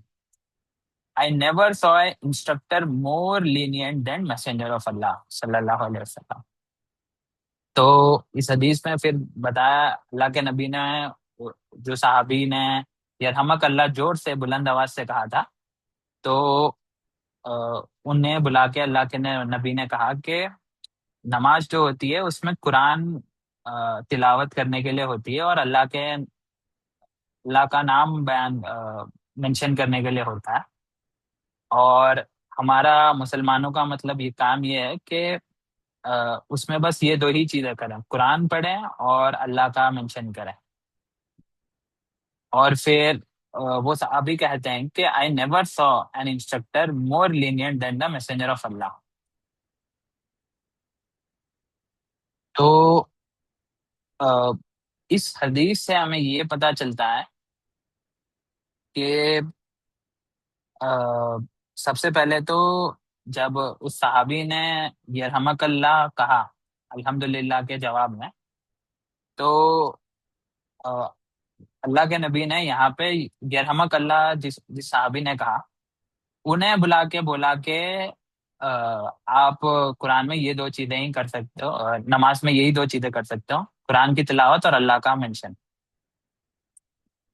I never saw an instructor more lenient than Messenger of Allah sallallahu alaihi wasallam। तो इस हदीस में फिर बताया अल्लाह के नबी ने, जो साहबी ने यरहमक अल्लाह जोर से बुलंद आवाज से कहा था। तो अ, उन्हें बुला के अल्लाह के नबी ने कहा कि नमाज जो होती है उसमें कुरान तिलावत करने के लिए होती है, और अल्लाह का नाम बयान मेंशन करने के लिए होता है। और हमारा मुसलमानों का मतलब ये काम ये है कि उसमें बस ये दो ही चीजें करें, कुरान पढ़ें और अल्लाह का मेंशन करें। और फिर वो अभी कहते हैं कि I never saw an instructor more lenient than the messenger of Allah. तो अ, इस हदीस से हमें ये पता चलता है कि अ, सबसे पहले तो जब उस सहाबी ने यरहमकल्ला कहा अल्हम्दुलिल्लाह के जवाब में, तो अ, अल्लाह के नबी ने यहाँ पे यरहमकल्ला जिस जिस सहाबी ने कहा, उन्हें बुला के बोला कि आप कुरान में ये दो चीजें ही कर सकते हो, नमाज में यही दो चीजें कर सकते हो, कुरान की तिलावत और अल्लाह का मेंशन।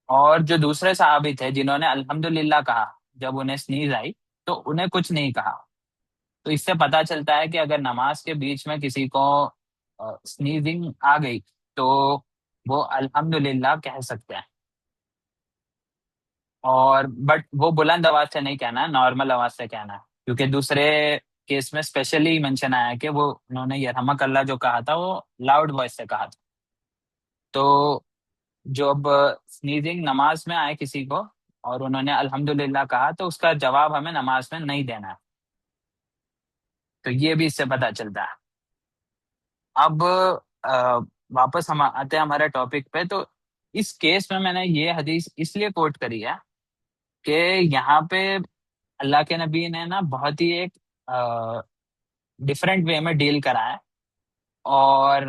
और जो दूसरे सहाबी थे जिन्होंने अल्हम्दुलिल्लाह कहा जब उन्हें स्नीज आई, तो उन्हें कुछ नहीं कहा। तो इससे पता चलता है कि अगर नमाज के बीच में किसी को स्नीजिंग आ गई तो वो अल्हम्दुलिल्लाह कह सकते हैं। और बट वो बुलंद आवाज से नहीं कहना है, नॉर्मल आवाज से कहना है, क्योंकि दूसरे केस में स्पेशली मेंशन आया है कि वो उन्होंने यरहमक अल्लाह जो कहा था वो लाउड वॉइस से कहा था। तो जब स्नीजिंग नमाज में आए किसी को और उन्होंने अल्हम्दुलिल्लाह कहा, तो उसका जवाब हमें नमाज में नहीं देना है। तो ये भी इससे पता चलता है। अब वापस हम आते हैं हमारे टॉपिक पे। तो इस केस में मैंने ये हदीस इसलिए कोट करी है कि यहाँ पे अल्लाह के नबी ने ना बहुत ही एक डिफरेंट वे में डील करा है। और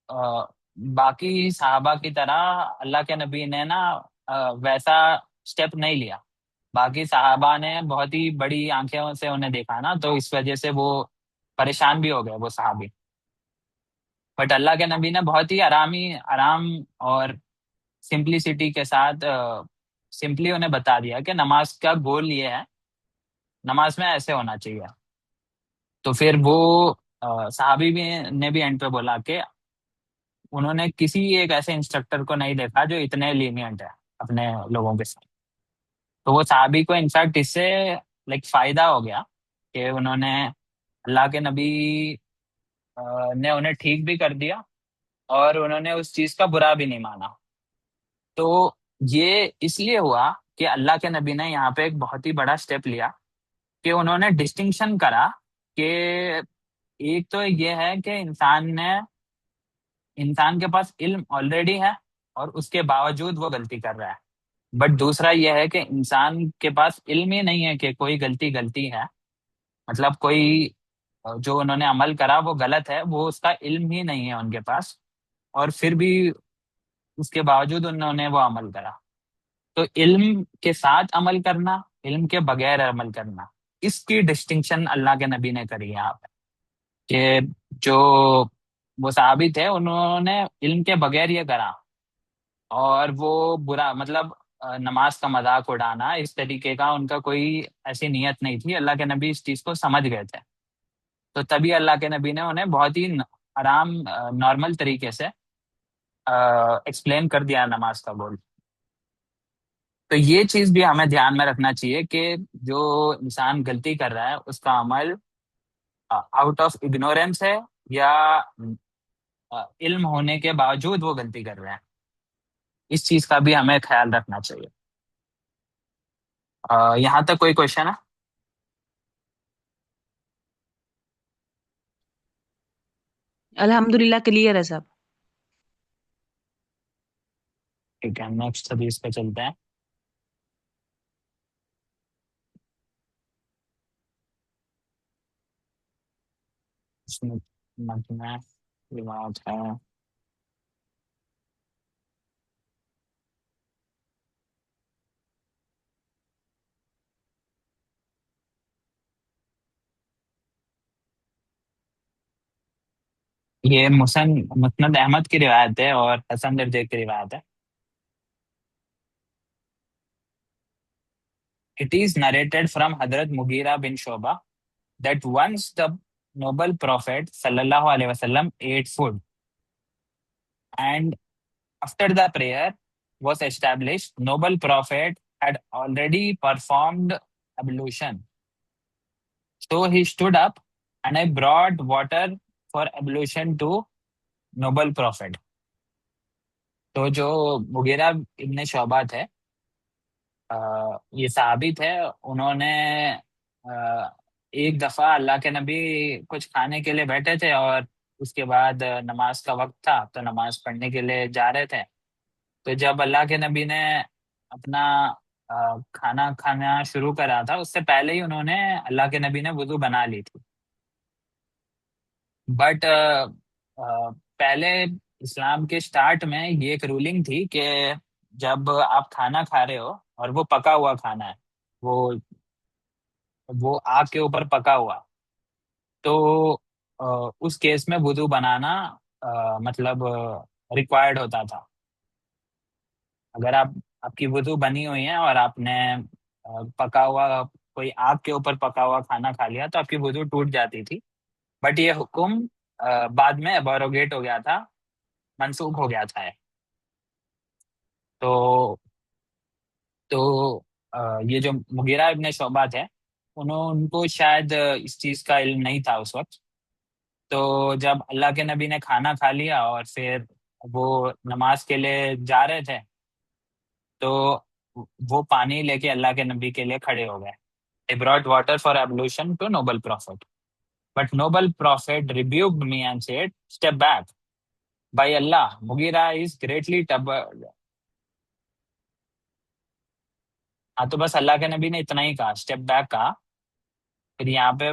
अ, बाकी साहबा की तरह अल्लाह के नबी ने ना वैसा स्टेप नहीं लिया। बाकी साहबा ने बहुत ही बड़ी आंखें से उन्हें देखा ना, तो इस वजह से वो परेशान भी हो गए वो साहबी। बट अल्लाह के नबी ने बहुत ही आराम और सिंप्लिसिटी के साथ सिंपली उन्हें बता दिया कि नमाज का गोल ये है, नमाज में ऐसे होना चाहिए। तो फिर वो साहबी भी ने भी एंड पे बोला कि उन्होंने किसी एक ऐसे इंस्ट्रक्टर को नहीं देखा जो इतने लीनियंट है अपने लोगों के साथ। तो वो साहबी को इनफैक्ट इससे लाइक फायदा हो गया कि उन्होंने अल्लाह के नबी ने उन्हें ठीक भी कर दिया, और उन्होंने उस चीज का बुरा भी नहीं माना। तो ये इसलिए हुआ कि अल्लाह के नबी ने यहाँ पे एक बहुत ही बड़ा स्टेप लिया कि उन्होंने डिस्टिंक्शन करा कि एक तो ये है कि इंसान के पास इल्म ऑलरेडी है, और उसके बावजूद वो गलती कर रहा है। बट दूसरा ये है कि इंसान के पास इल्म ही नहीं है कि कोई गलती गलती है, मतलब कोई जो उन्होंने अमल करा वो गलत है, वो उसका इल्म ही नहीं है उनके पास। और फिर भी उसके बावजूद उन्होंने वो अमल करा। तो इल्म के साथ अमल करना, इल्म के बगैर अमल करना, इसकी डिस्टिंक्शन अल्लाह के नबी ने करी है यहाँ पे। कि जो वो साहबी थे उन्होंने इल्म के बगैर ये करा, और वो बुरा मतलब नमाज का मजाक उड़ाना इस तरीके का उनका कोई ऐसी नीयत नहीं थी। अल्लाह के नबी इस चीज को समझ गए थे। तो तभी अल्लाह के नबी ने उन्हें बहुत ही आराम नॉर्मल तरीके से एक्सप्लेन कर दिया नमाज का गोल। तो ये चीज भी हमें ध्यान में रखना चाहिए कि जो इंसान गलती कर रहा है उसका अमल आउट ऑफ इग्नोरेंस है, या इल्म होने के बावजूद वो गलती कर रहे हैं। इस चीज का भी हमें ख्याल रखना चाहिए। यहाँ तक कोई क्वेश्चन है? अल्हम्दुलिल्लाह क्लियर है सब। ठीक है, नेक्स्ट अभी इस पे चलते हैं। इसमें मजमे रिवाज है। ये मुस्नद अहमद की रिवायत है और हसन दर्जे की रिवायत है। इट इज नरेटेड फ्रॉम हजरत Mughira bin Shuba that once the noble prophet sallallahu alaihi wasallam ate food, and after the prayer was established, noble prophet had already performed ablution. So he stood up, and I brought water for ablution to noble prophet. तो जो Mughira इब्ने शोबा थे, ये साहबी थे। उन्होंने एक दफा अल्लाह के नबी कुछ खाने के लिए बैठे थे, और उसके बाद नमाज का वक्त था तो नमाज पढ़ने के लिए जा रहे थे। तो जब अल्लाह के नबी ने अपना खाना खाना शुरू करा था, उससे पहले ही उन्होंने अल्लाह के नबी ने वुजू बना ली थी। बट पहले इस्लाम के स्टार्ट में ये एक रूलिंग थी कि जब आप खाना खा रहे हो और वो पका हुआ खाना है, वो वो आग के ऊपर पका हुआ, तो अ, उस केस में वुदू बनाना मतलब रिक्वायर्ड होता था। अगर आपकी वुदू बनी हुई है और आपने पका हुआ कोई आग के ऊपर पका हुआ खाना खा लिया तो आपकी वुदू टूट जाती थी। बट ये हुक्म बाद में अबरोगेट हो गया था, मनसूख हो गया था ये। तो तो ये जो मुगीरा इब्ने शोबा थे, उनको शायद इस चीज का इल्म नहीं था उस वक्त। तो जब अल्लाह के नबी ने खाना खा लिया और फिर वो नमाज के लिए जा रहे थे, तो वो पानी लेके अल्लाह के नबी के लिए खड़े हो गए। I brought water for ablution to noble prophet. But noble prophet rebuked me and said, "Step back. By Allah, Mughira is greatly troubled." हाँ, तो बस अल्लाह के नबी ने इतना ही कहा, स्टेप बैक कहा। फिर यहाँ पे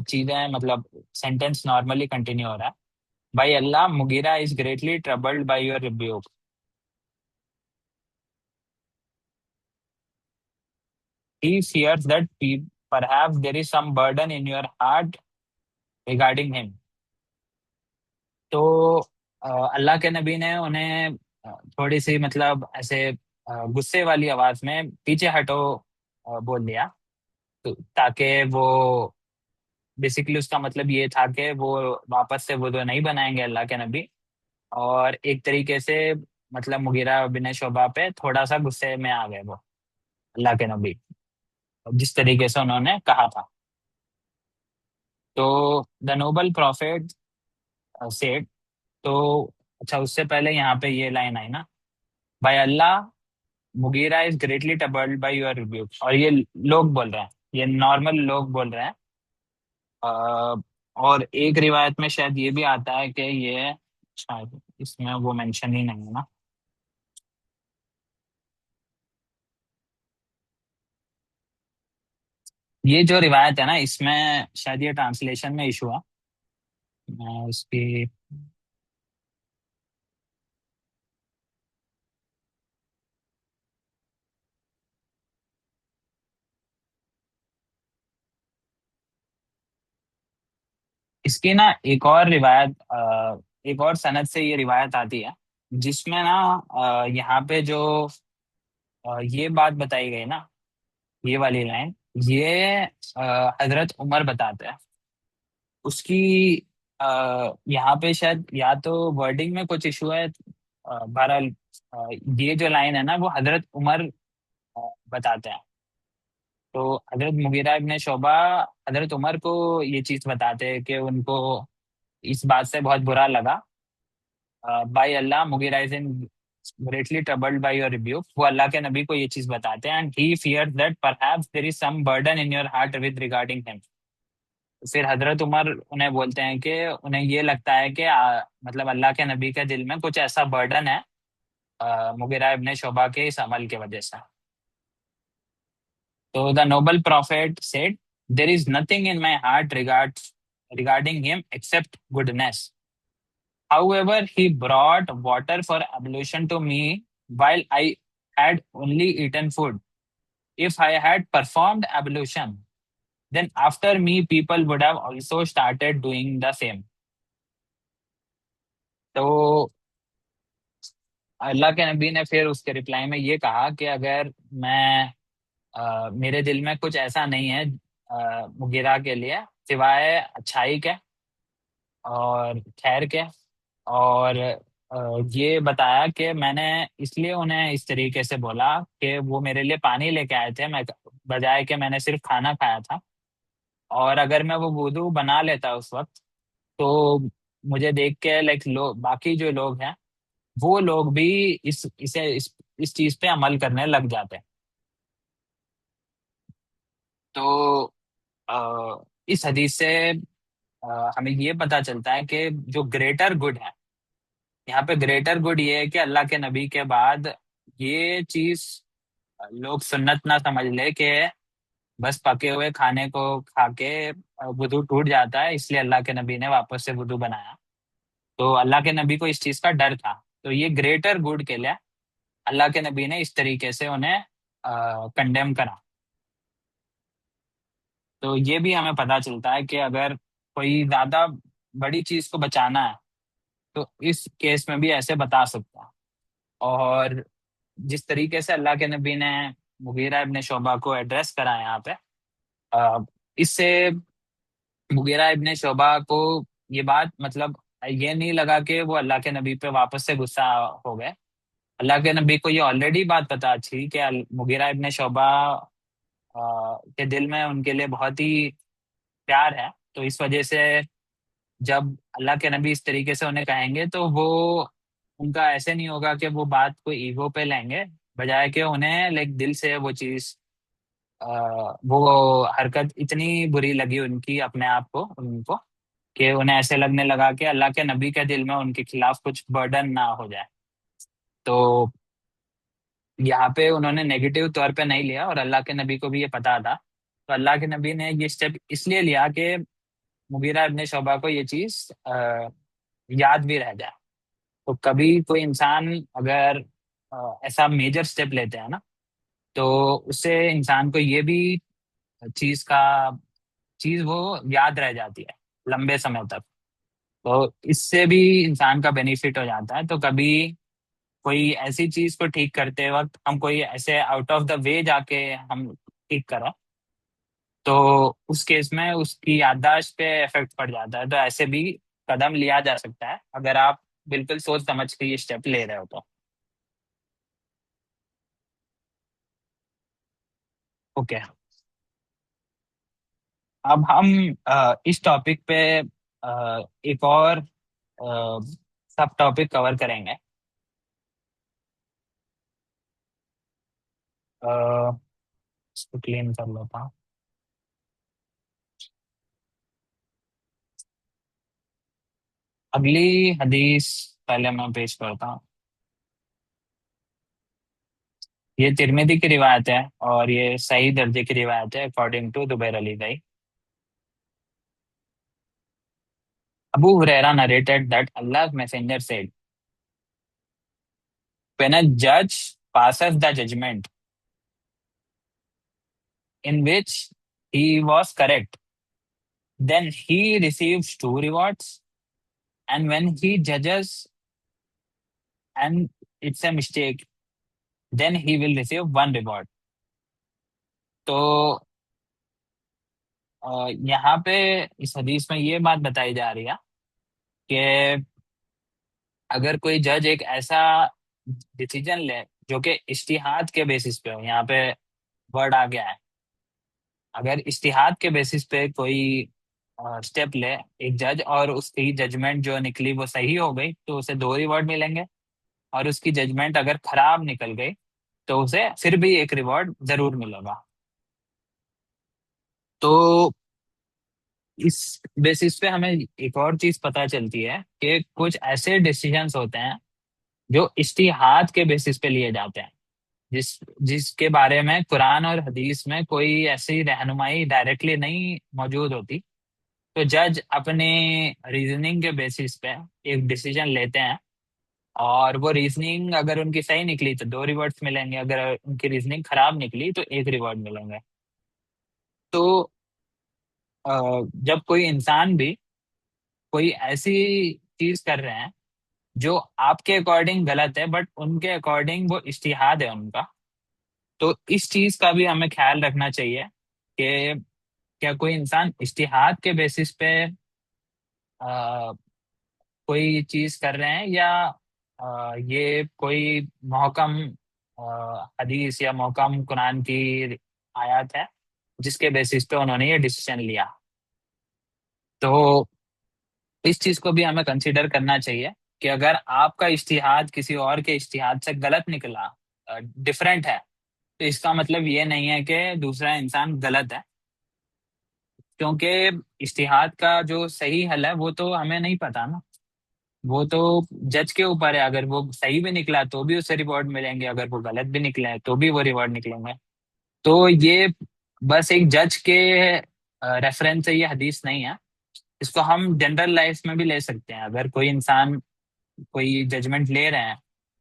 चीजें मतलब सेंटेंस नॉर्मली कंटिन्यू हो रहा है। भाई Allah, Mughira is greatly troubled by your rebuke. He fears that perhaps there is some burden in your heart regarding him। तो अल्लाह के नबी ने उन्हें थोड़ी सी मतलब ऐसे गुस्से वाली आवाज में पीछे हटो बोल दिया। तो ताकि वो, बेसिकली उसका मतलब ये था कि वो वापस से वो तो नहीं बनाएंगे अल्लाह के नबी। और एक तरीके से मतलब मुगीरा बिन शोबा पे थोड़ा सा गुस्से में आ गए वो, अल्लाह के नबी, जिस तरीके से उन्होंने कहा था। तो द नोबल प्रॉफिट सेड, तो अच्छा उससे पहले यहाँ पे ये लाइन आई ना, by Allah, Mughira is greatly troubled by your rebuke. और ये लोग बोल रहे हैं, ये नॉर्मल लोग बोल रहे हैं। और एक रिवायत में शायद ये भी आता है कि ये, शायद इसमें वो मेंशन ही नहीं है ना। ये जो रिवायत है ना, इसमें शायद ये ट्रांसलेशन में इशू है। मैं उसकी, इसकी ना एक और रिवायत, एक और सनद से ये रिवायत आती है, जिसमें ना यहाँ पे जो ये बात बताई गई ना, ये वाली लाइन, ये हजरत उमर बताते हैं उसकी। यहाँ पे शायद या तो वर्डिंग में कुछ इशू है। बहरहाल ये जो लाइन है ना, वो हजरत उमर बताते हैं। तो हजरत मुगीरा इब्ने शोबा हजरत उमर को ये चीज बताते हैं कि उनको इस बात से बहुत बुरा लगा। By Allah, Mughira is in greatly troubled by your rebuke. वो अल्लाह के नबी को ये चीज बताते हैं, and he fears that perhaps there is some burden in your heart with regarding him. फिर हजरत उमर उन्हें बोलते हैं कि उन्हें ये लगता है कि मतलब अल्लाह के नबी के दिल में कुछ ऐसा बर्डन है मुगीरा इब्ने शोबा के इस अमल की वजह से। तो the noble prophet said, there is nothing in my heart regarding him except goodness. However, he brought water for ablution to me while I had only eaten food. If I had performed ablution, then after me, people would have also started doing the same. तो अल्लाह के नबी ने फिर उसके reply में ये कहा कि अगर मैं मेरे दिल में कुछ ऐसा नहीं है मुगीरा के लिए, सिवाय अच्छाई के और खैर के। और ये बताया कि मैंने इसलिए उन्हें इस तरीके से बोला कि वो मेरे लिए पानी लेके आए थे, मैं बजाय कि मैंने सिर्फ खाना खाया था। और अगर मैं वो वुदू बना लेता उस वक्त, तो मुझे देख के लाइक बाकी जो लोग हैं, वो लोग भी इस चीज पे अमल करने लग जाते हैं। तो इस हदीस से हमें ये पता चलता है कि जो ग्रेटर गुड है, यहाँ पे ग्रेटर गुड ये है कि अल्लाह के नबी के बाद ये चीज लोग सुन्नत ना समझ ले कि बस पके हुए खाने को खा के वुदू टूट जाता है, इसलिए अल्लाह के नबी ने वापस से वुदू बनाया। तो अल्लाह के नबी को इस चीज का डर था, तो ये ग्रेटर गुड के लिए अल्लाह के नबी ने इस तरीके से उन्हें कंडेम करा। तो ये भी हमें पता चलता है कि अगर कोई ज्यादा बड़ी चीज को बचाना है, तो इस केस में भी ऐसे बता सकता है। और जिस तरीके से अल्लाह के नबी ने मुगीरा इब्ने शोबा को एड्रेस करा है यहाँ पे, इससे मुगीरा इब्ने शोबा को ये बात मतलब ये नहीं लगा कि वो अल्लाह के नबी पे वापस से गुस्सा हो गए। अल्लाह के नबी को ये ऑलरेडी बात पता थी कि मुगीरा इब्ने शोबा के दिल में उनके लिए बहुत ही प्यार है। तो इस वजह से जब अल्लाह के नबी इस तरीके से उन्हें कहेंगे, तो वो उनका ऐसे नहीं होगा कि वो बात को ईगो पे लेंगे, बजाय कि उन्हें लाइक दिल से वो चीज, वो हरकत इतनी बुरी लगी उनकी अपने आप को उनको, कि उन्हें ऐसे लगने लगा कि अल्लाह के नबी के दिल में उनके खिलाफ कुछ बर्डन ना हो जाए। तो यहाँ पे उन्होंने नेगेटिव तौर पे नहीं लिया, और अल्लाह के नबी को भी ये पता था। तो अल्लाह के नबी ने ये स्टेप इसलिए लिया कि मुगीरा इब्ने शोबा को ये चीज याद भी रह जाए। तो कभी कोई इंसान अगर ऐसा मेजर स्टेप लेते हैं ना, तो उससे इंसान को ये भी चीज का चीज वो याद रह जाती है लंबे समय तक। तो इससे भी इंसान का बेनिफिट हो जाता है। तो कभी कोई ऐसी चीज को ठीक करते वक्त हम कोई ऐसे आउट ऑफ द वे जाके हम ठीक करें, तो उस केस में उसकी याददाश्त पे इफेक्ट पड़ जाता है। तो ऐसे भी कदम लिया जा सकता है अगर आप बिल्कुल सोच समझ के ये स्टेप ले रहे हो तो। ओके, अब हम इस टॉपिक पे एक और सब टॉपिक कवर करेंगे। अ, इसको क्लीन कर लेता हूँ। अगली हदीस पहले मैं पेश करता हूँ। ये तिर्मिदी की रिवायत है और ये सही दर्जे की रिवायत है अकॉर्डिंग टू दुबैर अली भाई। Abu Huraira narrated that Allah's messenger said, when a judge passes the judgment in which he was correct, then he receives two rewards. And when he judges and it's a mistake, then he will receive one reward. तो यहाँ पे इस हदीस में ये बात बताई जा रही है कि अगर कोई जज एक ऐसा डिसीजन ले जो कि इज्तिहाद के बेसिस पे हो, यहाँ पे वर्ड आ गया है, अगर इज्तिहाद के बेसिस पे कोई स्टेप ले एक जज और उसकी जजमेंट जो निकली वो सही हो गई, तो उसे दो रिवॉर्ड मिलेंगे। और उसकी जजमेंट अगर खराब निकल गई तो उसे फिर भी एक रिवॉर्ड जरूर मिलेगा। तो इस बेसिस पे हमें एक और चीज पता चलती है कि कुछ ऐसे डिसीजंस होते हैं जो इज्तिहाद के बेसिस पे लिए जाते हैं, जिसके बारे में कुरान और हदीस में कोई ऐसी रहनुमाई डायरेक्टली नहीं मौजूद होती। तो जज अपने रीजनिंग के बेसिस पे एक डिसीजन लेते हैं, और वो रीजनिंग अगर उनकी सही निकली तो दो रिवॉर्ड्स मिलेंगे, अगर उनकी रीजनिंग खराब निकली तो एक रिवॉर्ड मिलेंगे। तो अ, जब कोई इंसान भी कोई ऐसी चीज कर रहे हैं जो आपके अकॉर्डिंग गलत है बट उनके अकॉर्डिंग वो इज्तिहाद है उनका, तो इस चीज का भी हमें ख्याल रखना चाहिए कि क्या कोई इंसान इज्तिहाद के बेसिस पे कोई चीज कर रहे हैं, या ये कोई महकम हदीस या महकम कुरान की आयत है जिसके बेसिस पे उन्होंने ये डिसीजन लिया। तो इस चीज को भी हमें कंसीडर करना चाहिए कि अगर आपका इज्तिहाद किसी और के इज्तिहाद से गलत निकला, डिफरेंट है, तो इसका मतलब ये नहीं है कि दूसरा इंसान गलत है। क्योंकि इज्तिहाद का जो सही हल है वो तो हमें नहीं पता ना, वो तो जज के ऊपर है। अगर वो सही भी निकला तो भी उसे रिवॉर्ड मिलेंगे, अगर वो गलत भी निकला है तो भी वो रिवॉर्ड निकलेंगे। तो ये बस एक जज के रेफरेंस से ये हदीस नहीं है, इसको हम जनरल लाइफ में भी ले सकते हैं। अगर कोई इंसान कोई जजमेंट ले रहे हैं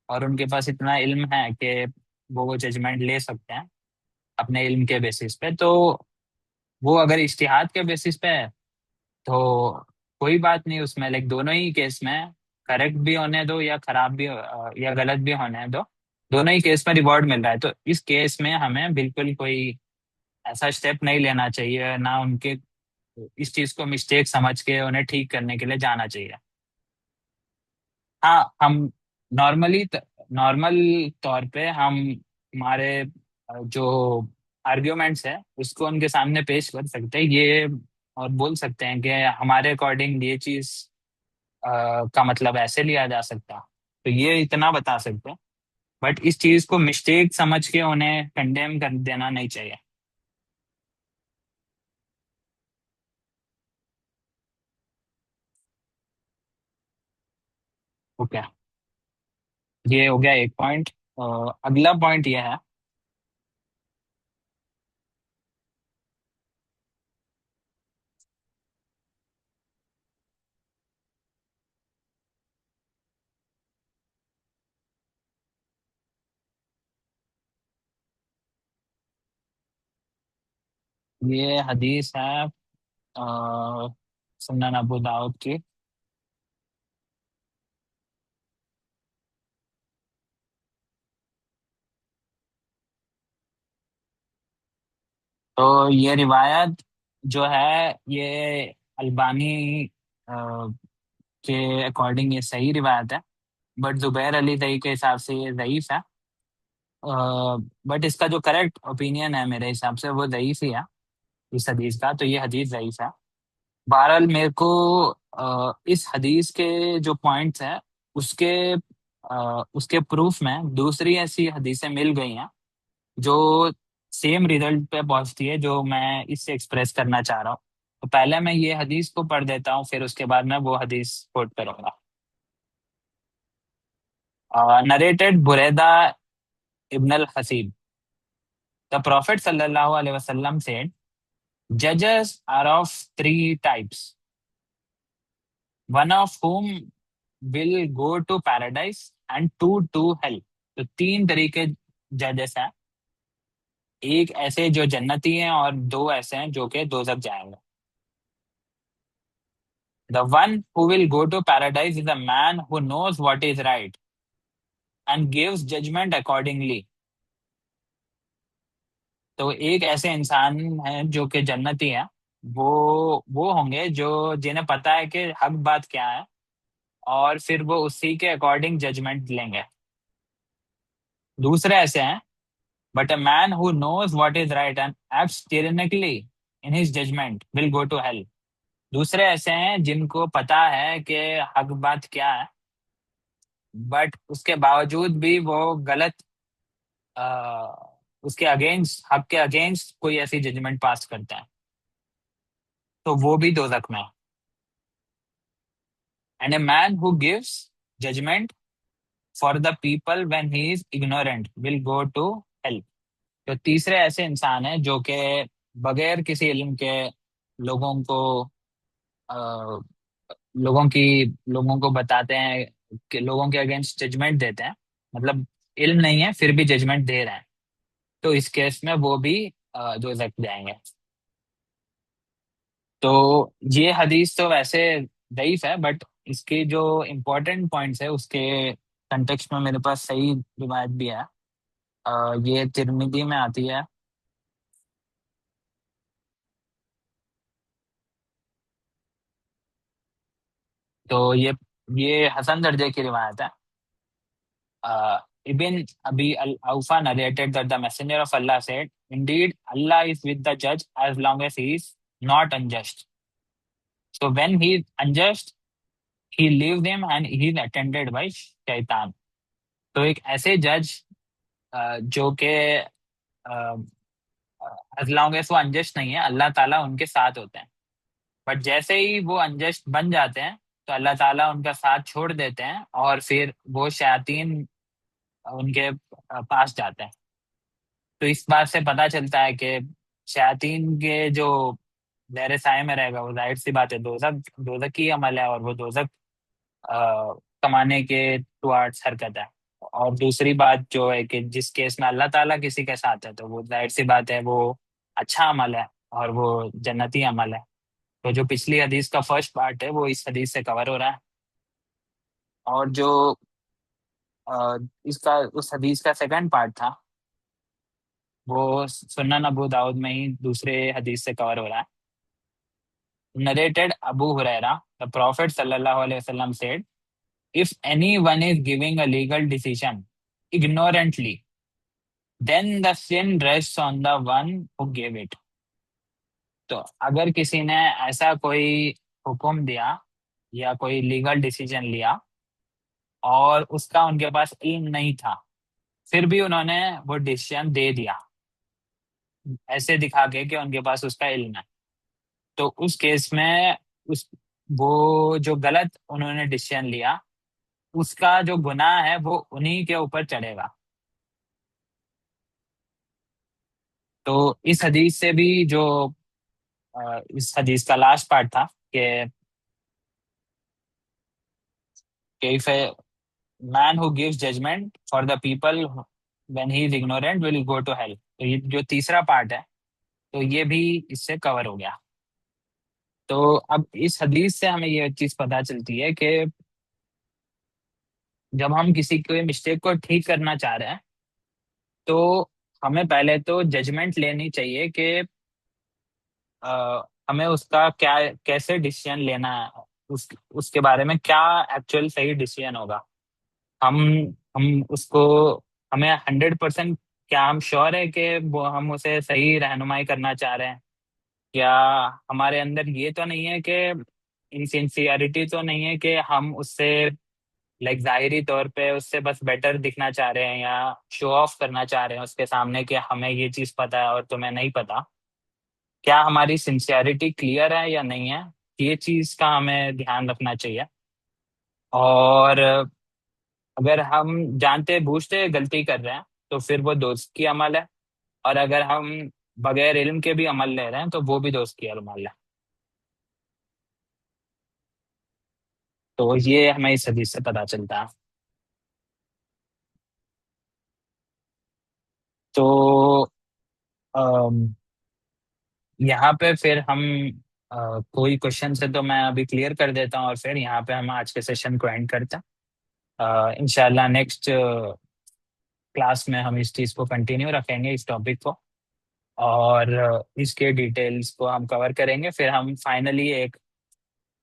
और उनके पास इतना इल्म है कि वो जजमेंट ले सकते हैं अपने इल्म के बेसिस पे, तो वो अगर इज्तिहाद के बेसिस पे है तो कोई बात नहीं उसमें। लाइक दोनों ही केस में करेक्ट भी होने दो या खराब भी या गलत भी होने दो, दोनों ही केस में रिवॉर्ड मिल रहा है। तो इस केस में हमें बिल्कुल कोई ऐसा स्टेप नहीं लेना चाहिए ना, उनके इस चीज को मिस्टेक समझ के उन्हें ठीक करने के लिए जाना चाहिए। हाँ, हम नॉर्मली नॉर्मल तौर पे हम हमारे जो आर्ग्यूमेंट्स है उसको उनके सामने पेश कर सकते हैं ये, और बोल सकते हैं कि हमारे अकॉर्डिंग ये चीज का मतलब ऐसे लिया जा सकता। तो ये इतना बता सकते हैं, बट इस चीज को मिस्टेक समझ के उन्हें कंडेम कर देना नहीं चाहिए। ओके, ये हो गया एक पॉइंट। अगला पॉइंट ये है। ये हदीस है सुनन अबू दाऊद की। तो ये रिवायत जो है, ये अल्बानी के अकॉर्डिंग ये सही रिवायत है। बट जुबैर अली तई के हिसाब से ये ज़ईफ है। बट इसका जो करेक्ट ओपिनियन है मेरे हिसाब से वो ज़ईफ ही है इस हदीस का। तो ये हदीस ज़ईफ है। बहरहाल मेरे को इस हदीस के जो पॉइंट्स हैं उसके उसके प्रूफ में दूसरी ऐसी हदीसें मिल गई हैं जो सेम रिजल्ट पे पहुंचती है जो मैं इससे एक्सप्रेस करना चाह रहा हूँ। तो पहले मैं ये हदीस को पढ़ देता हूँ, फिर उसके बाद मैं वो हदीस कोट करूंगा। Narrated Buraida ibn al Hasib, the prophet सल्लल्लाहु अलैहि वसल्लम सेड, जजेस are of three types, one of whom will go to paradise and two to hell। तो तीन तरीके जजेस हैं। एक ऐसे जो जन्नती हैं और दो ऐसे हैं जो कि दोजख जाएंगे। The one who will go to paradise is a man who knows what is right and gives judgment accordingly। तो एक ऐसे इंसान है जो कि जन्नती है। वो होंगे जो जिन्हें पता है कि हक बात क्या है, और फिर वो उसी के अकॉर्डिंग जजमेंट लेंगे। दूसरे ऐसे हैं, but a man who knows what is right and acts tyrannically in his judgment will go to hell. दूसरे ऐसे हैं जिनको पता है कि हक बात क्या है, बट उसके बावजूद भी वो गलत उसके अगेंस्ट, हक के अगेंस्ट कोई ऐसी जजमेंट पास करता है, तो वो भी दोजख में है। And a man who gives judgment for the people when he is ignorant will go to hell. तो तीसरे ऐसे इंसान हैं जो कि बगैर किसी इल्म के लोगों को अ, लोगों को बताते हैं कि लोगों के अगेंस्ट जजमेंट देते हैं। मतलब इल्म नहीं है फिर भी जजमेंट दे रहे हैं, तो इस केस में वो भी दोजख जाएंगे। तो ये हदीस तो वैसे दईफ है, बट इसके जो इम्पोर्टेंट पॉइंट्स है उसके कंटेक्स्ट में मेरे पास सही रिवायत भी है। ये तिरमिजी में आती है। तो ये हसन दर्जे की रिवायत है। Ibn Abi al-Awfa narrated that the Messenger of Allah said, "Indeed, Allah is with the judge as long as he is not unjust. So when he is unjust, he leaves him and he is attended by shaitan." तो एक ऐसे जज जो कि as long as वो unjust नहीं है, अल्लाह ताला उनके साथ होते हैं। बट जैसे ही वो अनजस्ट बन जाते हैं तो अल्लाह ताला उनका साथ छोड़ देते हैं और फिर वो शयातीन उनके पास जाते हैं। तो इस बात से पता चलता है कि शयातीन के जो दायरे साए में रहेगा वो जाहिर सी बात है दोजक दोजक की अमल है, और वो दोजक कमाने के टुवार्ड्स हरकत है। और दूसरी बात जो है कि जिस केस में अल्लाह ताला किसी के साथ है तो वो जाहिर सी बात है वो अच्छा अमल है और वो जन्नती अमल है। तो जो पिछली हदीस का फर्स्ट पार्ट है वो इस हदीस से कवर हो रहा है। और जो इसका उस हदीस का सेकंड पार्ट था वो सुनन अबू दाऊद में ही दूसरे हदीस से कवर हो रहा है। Narrated Abu Huraira, the prophet सल्लल्लाहु अलैहि वसल्लम said, if anyone is giving a legal decision ignorantly, then the sin rests on the one who gave it। तो अगर किसी ने ऐसा कोई हुक्म दिया या कोई लीगल डिसीजन लिया और उसका उनके पास इल्म नहीं था, फिर भी उन्होंने वो डिसीजन दे दिया ऐसे दिखा के कि उनके पास उसका इल्म है, तो उस केस में उस वो जो गलत उन्होंने डिसीजन लिया उसका जो गुनाह है वो उन्हीं के ऊपर चढ़ेगा। तो इस हदीस से भी जो इस हदीस का लास्ट पार्ट था कि if a man who gives judgment for the people when he is ignorant will go to hell. तो ये जो तीसरा पार्ट है, तो ये भी इससे कवर हो गया। तो अब इस हदीस से हमें ये चीज पता चलती है कि जब हम किसी के मिस्टेक को ठीक करना चाह रहे हैं, तो हमें पहले तो जजमेंट लेनी चाहिए कि हमें उसका क्या, कैसे डिसीजन लेना है, उसके बारे में क्या एक्चुअल सही डिसीजन होगा। हम हम उसको, हमें 100% क्या हम श्योर है कि वो हम उसे सही रहनुमाई करना चाह रहे हैं? क्या हमारे अंदर ये तो नहीं है कि इनसिंसियरिटी तो नहीं है कि हम उससे लाइक जाहिरी तौर पे उससे बस बेटर दिखना चाह रहे हैं या शो ऑफ करना चाह रहे हैं उसके सामने कि हमें ये चीज पता है और तुम्हें नहीं पता? क्या हमारी सिंसियरिटी क्लियर है या नहीं है? ये चीज का हमें ध्यान रखना चाहिए। और अगर हम जानते बूझते गलती कर रहे हैं, तो फिर वो दोस्त की अमल है। और अगर हम बगैर इल्म के भी अमल ले रहे हैं, तो वो भी दोस्त की अमल है। तो ये हमें इस हदीस से पता चलता है। तो अम, यहाँ पे फिर हम कोई क्वेश्चन से तो मैं अभी क्लियर कर देता हूँ, और फिर यहाँ पे हम आज के सेशन को एंड करते हैं। इंशाल्लाह नेक्स्ट क्लास में हम इस चीज़ को कंटिन्यू रखेंगे, इस टॉपिक को। और इसके डिटेल्स को हम कवर करेंगे, फिर हम फाइनली एक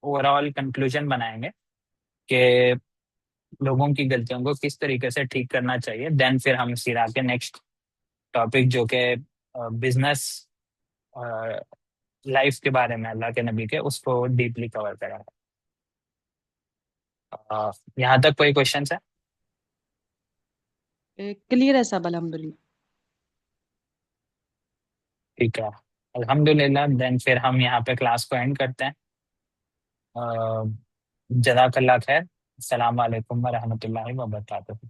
ओवरऑल कंक्लूजन बनाएंगे कि लोगों की गलतियों को किस तरीके से ठीक करना चाहिए। देन फिर हम सिरा के नेक्स्ट टॉपिक जो कि बिजनेस लाइफ के बारे में, अल्लाह के नबी के, उसको डीपली कवर करेंगे। यहाँ तक कोई क्वेश्चन है? क्लियर है सब अल्हम्दुलिल्लाह। ठीक है, अल्हम्दुलिल्लाह। देन फिर हम यहाँ पे क्लास को एंड करते हैं। जज़ाकल्लाह खैर। अस्सलाम वालेकुम व रहमतुल्लाहि व बरकातुहू।